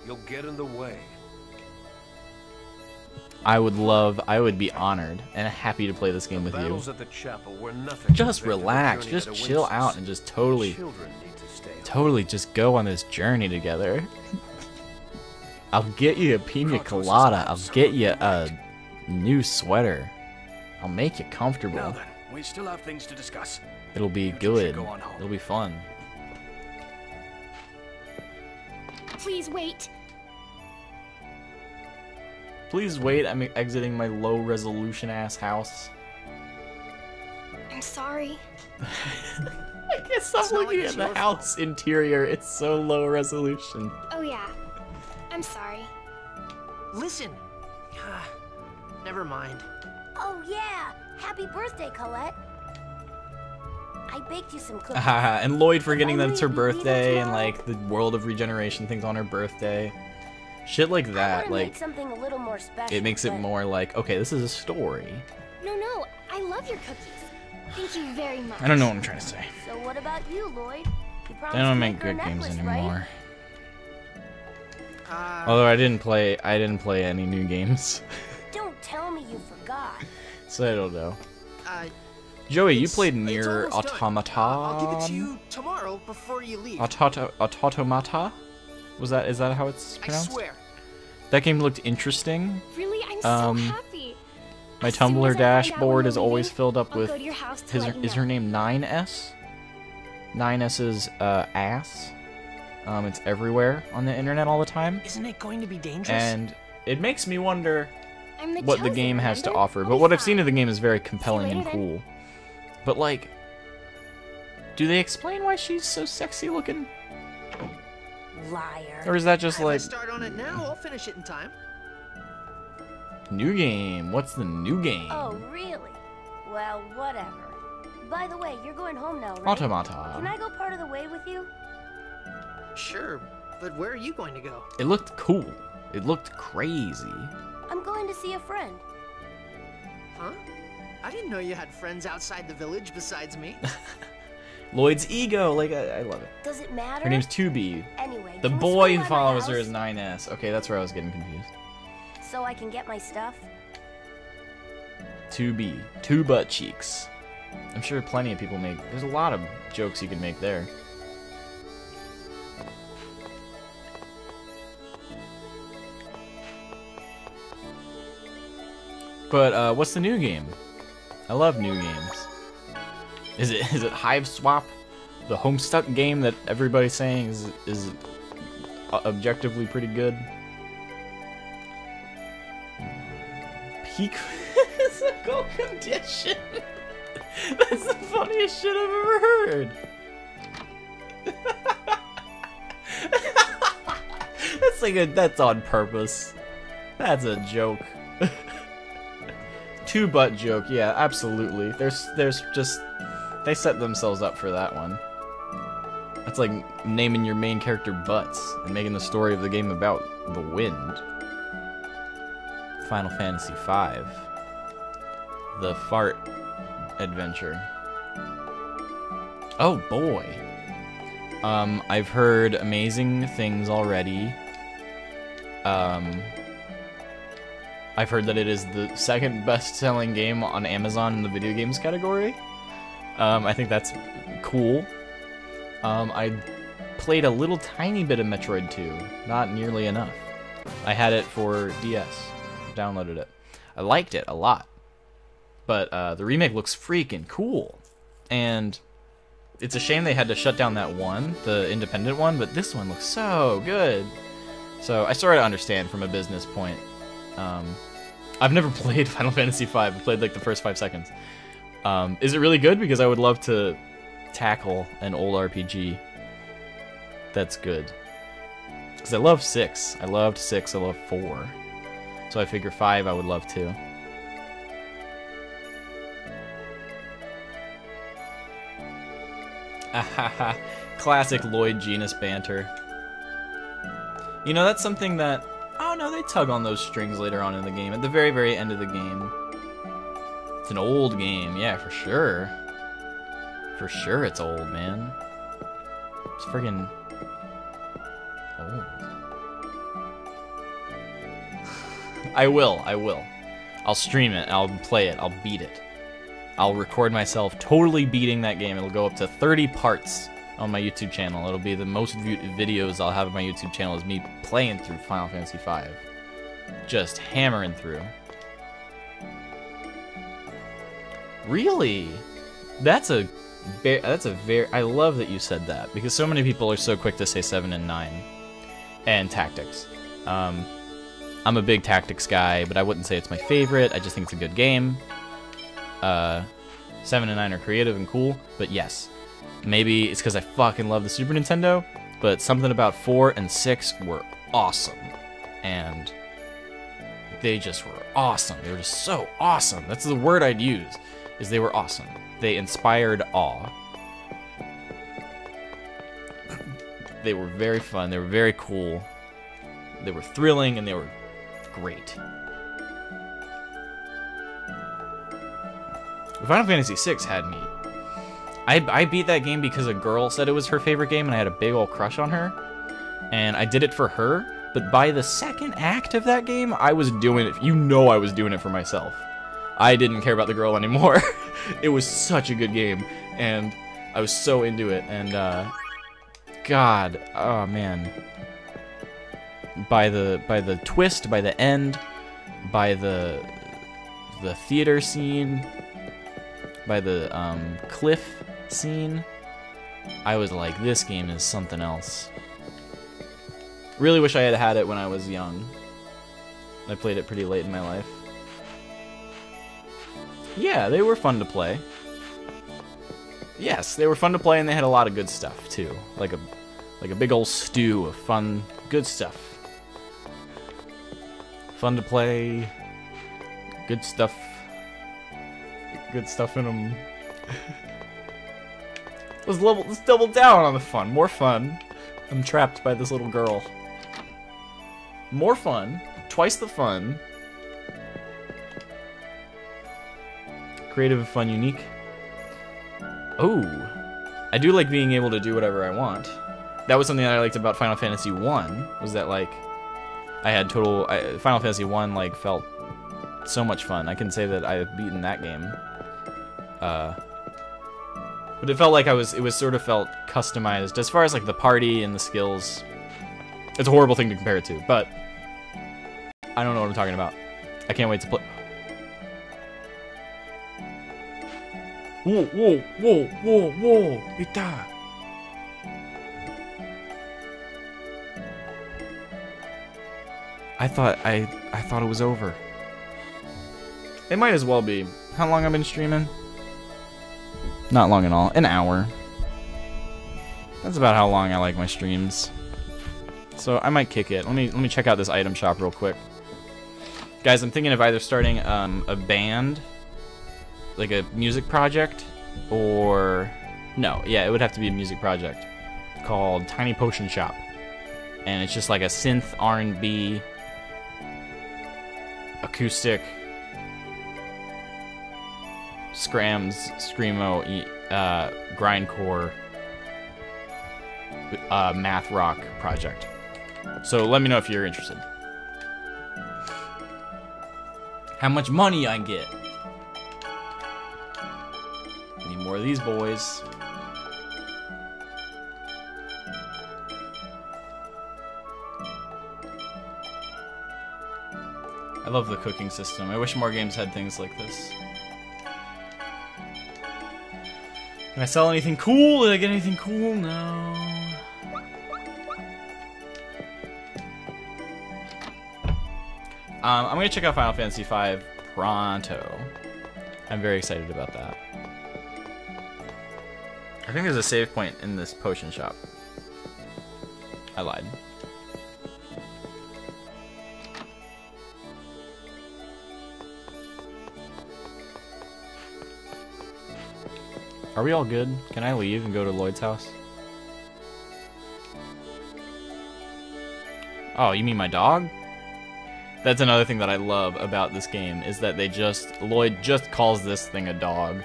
you'll get in the way. I would be honored and happy to play this game with you. Battles at the chapel were nothing. Just compared to the relax, journey just that chill awaits out us. and just totally Children need to stay home. totally just go on this journey together. I'll get you a pina colada. I'll get you a new sweater. I'll make you Now comfortable. then, we still have things to discuss. It'll be You two good. should go on home. It'll be fun. Please wait. Please wait, I'm exiting my low resolution ass house. I'm sorry. I can't stop It's not looking like at it's the your house interior. It's so low resolution. Oh yeah. I'm sorry. Listen. Never mind. Oh yeah! Happy birthday, Colette. I baked you some cookies. And Lloyd forgetting that it's her Finally, we leave birthday and tomorrow? like the world of regeneration things on her birthday. Shit like I that, wanna make like something a little more special. it makes it but more like, okay, this is a story. No, I love your cookies. Thank you very much. I don't know what I'm trying to say. So what about you, Lloyd? You promised They don't to make her a good games necklace, right? anymore. Although I didn't play any new games. Don't tell me you forgot. So I don't know. Joey, Joey, you played it's Nier almost done. Automata. I'll give it to you tomorrow before you leave. Automata? Is that how it's I pronounced? swear. That game looked interesting. Really, I'm Um, so happy. My As soon Tumblr as I find out dashboard when is we're always leaving, filled up I'll with go to your house to let you is her know. name 9S? 9S's ass. It's everywhere on the internet all the time. Isn't it going to be dangerous? And it makes me wonder I'm the what the chosen, game has to remember? offer. I'll But be what I've seen fine. of the game is very compelling and later, then. cool. But like, do they explain why she's so sexy looking? Liar. Or is that just I have like a start on it now. I'll finish it in time. new game? What's the new game? Oh, really? Well, whatever. By the way, you're going home now, right? Automata. Can I go part of the way with you? Sure, but where are you going to go? It looked cool. It looked crazy. I'm going to see a friend. Huh? I didn't know you had friends outside the village besides me. Lloyd's ego, like I love it. Does it matter? Her name's 2B. Anyway, The can we boy swing who by my follows her house is 9S. Okay, that's where I was getting confused. so I can get my stuff? 2B. 2 butt cheeks. I'm sure plenty of people make... There's a lot of jokes you can make there. But, what's the new game? I love new games. Is it Hive Swap? The Homestuck game that everybody's saying is objectively pretty good? Peak physical condition. That's the funniest shit I've ever heard. That's on purpose. That's a joke. 2 butt joke, yeah, absolutely. There's just they set themselves up for that one. That's like naming your main character Butts and making the story of the game about the wind. Final Fantasy V. The fart adventure. Oh boy. I've heard amazing things already. I've heard that it is the second best-selling game on Amazon in the video games category. I think that's cool. I played a little tiny bit of Metroid 2, not nearly enough. I had it for DS, downloaded it. I liked it a lot, but the remake looks freaking cool. And it's a shame they had to shut down that one, the independent one, but this one looks so good. So I sort of understand from a business point. I've never played Final Fantasy V. I played like the first 5 seconds. Is it really good? Because I would love to tackle an old RPG that's good. Because I love 6. I loved 6. I love 4. So I figure 5 I would love too. Ahaha. Classic Lloyd Genus banter. You know, that's something that... Oh no, they tug on those strings later on in the game. At the very, very end of the game. It's an old game, yeah, for sure. For sure it's old, man. It's friggin' old. I will. I'll stream it, I'll play it, I'll beat it. I'll record myself totally beating that game. It'll go up to 30 parts on my YouTube channel. It'll be the most viewed videos I'll have on my YouTube channel is me playing through Final Fantasy V. Just hammering through. Really? That's a very... I love that you said that, because so many people are so quick to say 7 and 9. And Tactics. I'm a big Tactics guy, but I wouldn't say it's my favorite. I just think it's a good game. 7 and 9 are creative and cool, but yes. Maybe it's because I fucking love the Super Nintendo, but something about 4 and 6 were awesome. And they just were awesome. They were just so awesome. That's the word I'd use, is they were awesome. They inspired awe. They were very fun. They were very cool. They were thrilling, and they were great. Final Fantasy VI had me. I beat that game because a girl said it was her favorite game, and I had a big old crush on her. And I did it for her, but by the second act of that game, I was doing it. You know I was doing it for myself. I didn't care about the girl anymore. It was such a good game, and I was so into it. And God, oh man. By the twist, by the end, by the theater scene, by the cliff scene, I was like, this game is something else. Really wish I had had it when I was young. I played it pretty late in my life. Yeah, they were fun to play. Yes, they were fun to play, and they had a lot of good stuff too. Like a big old stew of fun, good stuff. Fun to play. Good stuff. Good stuff in them. Let's double down on the fun. More fun. I'm trapped by this little girl. More fun. Twice the fun. Creative, fun, unique. Oh, I do like being able to do whatever I want. That was something that I liked about Final Fantasy 1, was that like I had Final Fantasy 1 like felt so much fun. I can say that I've beaten that game. But it felt like it sort of felt customized as far as like the party and the skills. It's a horrible thing to compare it to, but I don't know what I'm talking about. I can't wait to play. Whoa, whoa, whoa, whoa, whoa, Ita. I thought it was over. It might as well be. How long I've been streaming? Not long at all. An hour. That's about how long I like my streams. So I might kick it. Let me check out this item shop real quick. Guys, I'm thinking of either starting a band, like a music project, or no, yeah, it would have to be a music project called Tiny Potion Shop, and it's just like a synth R&B acoustic screamo grindcore math rock project. So let me know if you're interested. How much money I get? Need more of these boys. I love the cooking system. I wish more games had things like this. Can I sell anything cool? Did I get anything cool? No. I'm gonna check out Final Fantasy V pronto. I'm very excited about that. I think there's a save point in this potion shop. I lied. Are we all good? Can I leave and go to Lloyd's house? Oh, you mean my dog? That's another thing that I love about this game, is that Lloyd just calls this thing a dog.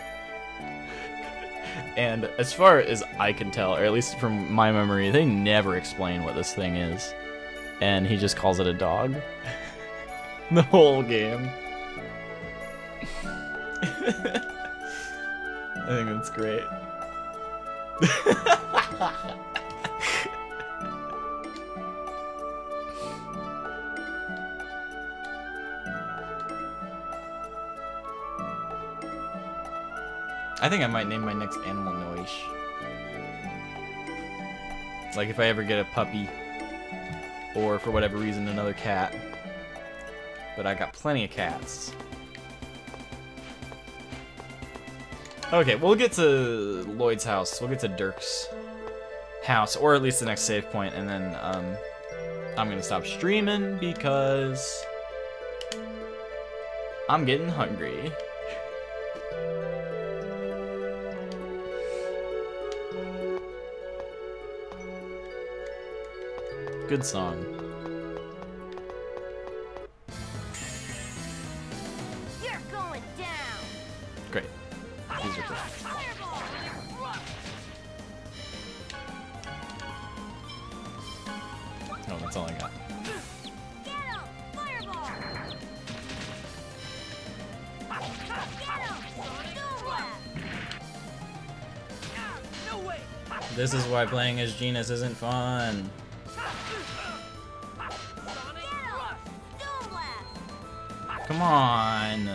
And as far as I can tell, or at least from my memory, they never explain what this thing is. And he just calls it a dog. The whole game. I think that's great. I think I might name my next animal Noish. Like if I ever get a puppy, or for whatever reason another cat. But I got plenty of cats. Okay, we'll get to Lloyd's house. We'll get to Dirk's house, or at least the next save point, and then I'm gonna stop streaming because I'm getting hungry. Good song. You're going down. Great. These are cool. No, that's all I got. Get him! Fireball! Get him! Storm blast! No way! This is why playing as Genus isn't fun. Come on.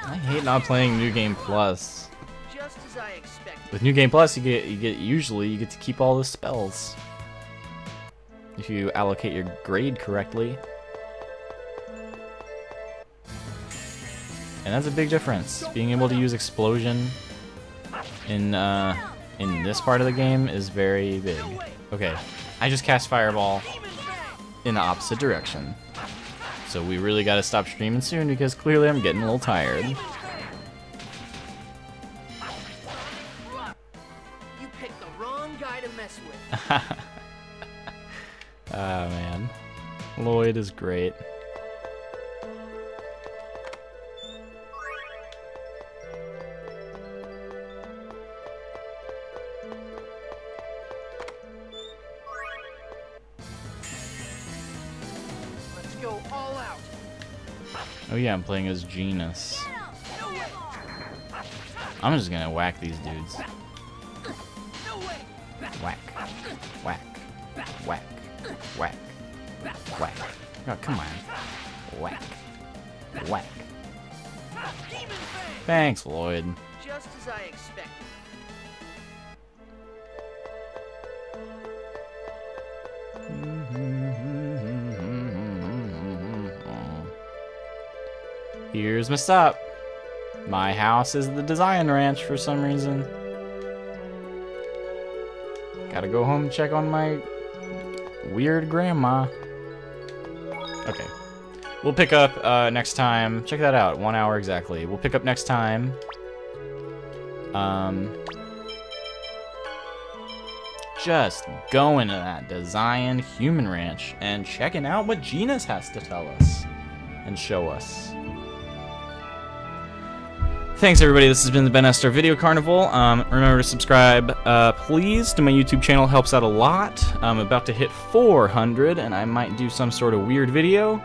I hate not playing New Game Plus. Just as I expected. With New Game Plus, you get to keep all the spells if you allocate your grade correctly. And that's a big difference. Being able to use explosion in this part of the game is very big. Okay, I just cast Fireball in the opposite direction. So we really gotta stop streaming soon because clearly I'm getting a little tired. You picked the wrong guy to mess with. Ah, man. Lloyd is great. Let's go all out. Oh yeah, I'm playing as Genus. I'm just gonna whack these dudes. Whack. Whack. Whack. Whack. Whack. Oh, come on. Whack. Whack. Thanks, Lloyd. Just as I expected. Here's my stop. My house is the design ranch for some reason. Gotta go home and check on my weird grandma. Okay. We'll pick up next time. Check that out. 1 hour exactly. We'll pick up next time. Just going to that design human ranch and checking out what Genus has to tell us. and show us. Thanks everybody, this has been the Ben Estar Video Carnival. Remember to subscribe, please, to my YouTube channel, helps out a lot. I'm about to hit 400, and I might do some sort of weird video.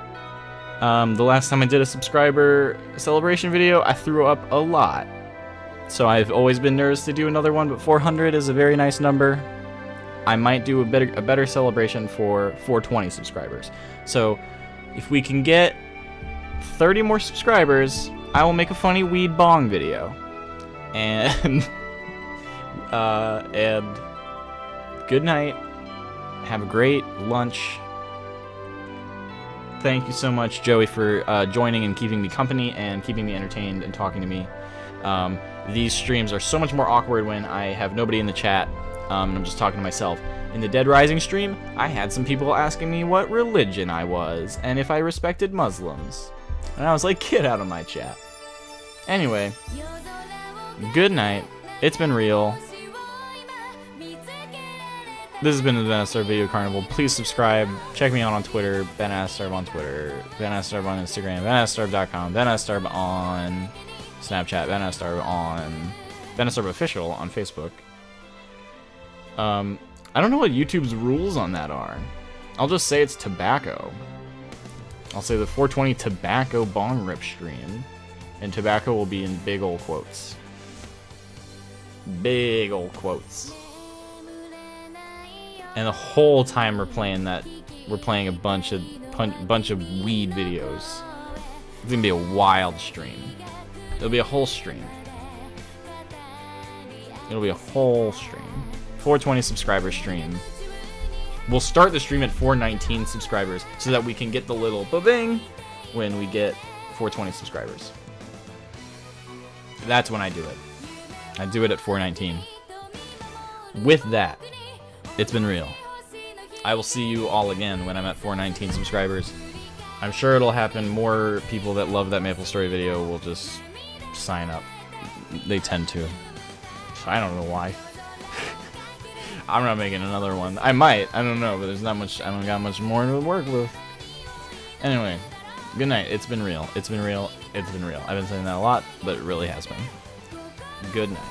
The last time I did a subscriber celebration video, I threw up a lot. So I've always been nervous to do another one, but 400 is a very nice number. I might do a better celebration for 420 subscribers. So if we can get 30 more subscribers, I will make a funny weed bong video. And and good night. Have a great lunch. Thank you so much, Joey, for joining and keeping me company and keeping me entertained and talking to me. These streams are so much more awkward when I have nobody in the chat and I'm just talking to myself. In the Dead Rising stream, I had some people asking me what religion I was and if I respected Muslims. And I was like, get out of my chat. Anyway, good night. It's been real. This has been the Ben Estar Video Carnival. Please subscribe. Check me out on Twitter. Ben Estar on Twitter. Ben Estar on Instagram. BenEstar.com. Ben Estar on Snapchat. Ben Estar on Ben Estar Official on Facebook. I don't know what YouTube's rules on that are. I'll just say it's tobacco. I'll say the 420 tobacco bong rip stream. And tobacco will be in big old quotes. Big old quotes. And the whole time we're playing a bunch of weed videos. It's gonna be a wild stream. It'll be a whole stream. It'll be a whole stream. 420 subscriber stream. We'll start the stream at 419 subscribers so that we can get the little ba-bing when we get 420 subscribers. That's when I do it. I do it at 419. With that, it's been real. I will see you all again when I'm at 419 subscribers. I'm sure it'll happen. More people that love that Maple Story video will just sign up. They tend to. I don't know why. I'm not making another one. I might. I don't know, but there's not much. I don't got much more to work with. Anyway, good night. It's been real. It's been real. It's been real. I've been saying that a lot, but it really has been. Good night.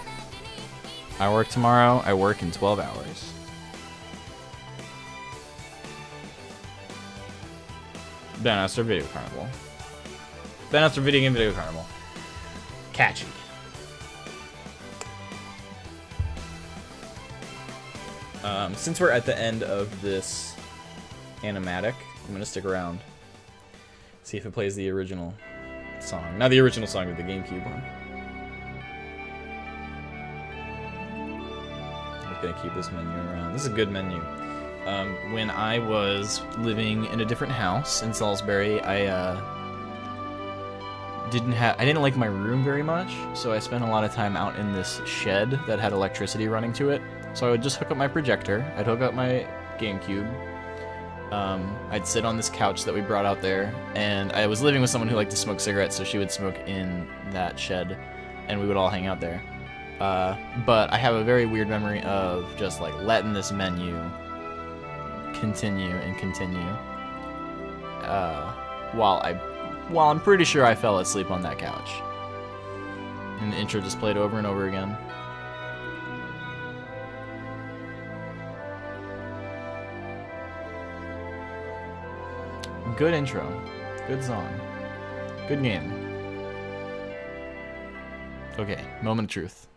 I work tomorrow. I work in 12 hours. Ben Estar Video Carnival. Ben Estar Video Carnival. Catchy. Since we're at the end of this animatic, I'm gonna stick around. See if it plays the original song. Not the original song, but the GameCube one. I'm just gonna keep this menu around. This is a good menu. When I was living in a different house in Salisbury, I didn't like my room very much, so I spent a lot of time out in this shed that had electricity running to it. So I would just hook up my projector, I'd hook up my GameCube, I'd sit on this couch that we brought out there, and I was living with someone who liked to smoke cigarettes, so she would smoke in that shed, and we would all hang out there. But I have a very weird memory of just like letting this menu continue and continue, while I'm pretty sure I fell asleep on that couch. And the intro just played over and over again. Good intro. Good song. Good game. Okay, moment of truth.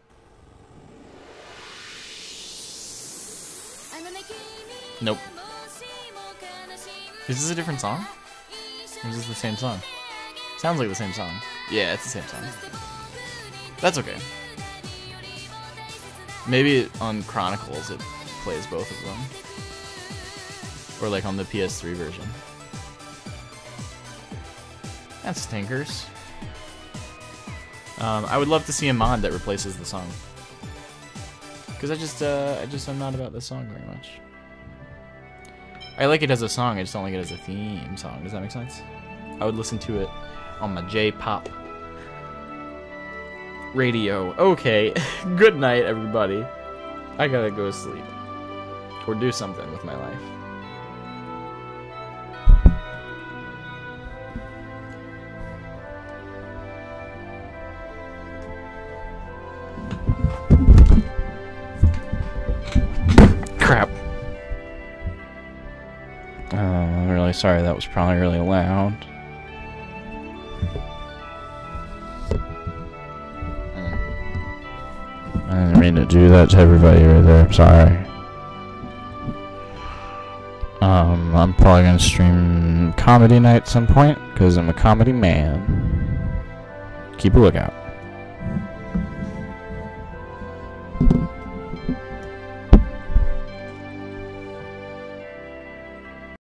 Nope. Is this a different song? Or is this the same song? Sounds like the same song. Yeah, it's the same song. That's okay. Maybe on Chronicles it plays both of them. Or like on the PS3 version. That stinkers. I would love to see a mod that replaces the song. Because I just am not about this song very much. I like it as a song, I just don't like it as a theme song. Does that make sense? I would listen to it on my J-pop radio. Okay, good night, everybody. I gotta go to sleep. Or do something with my life. really sorry, that was probably really loud. I didn't mean to do that to everybody right there, I'm sorry. I'm probably gonna stream comedy night at some point, because I'm a comedy man. Keep a lookout.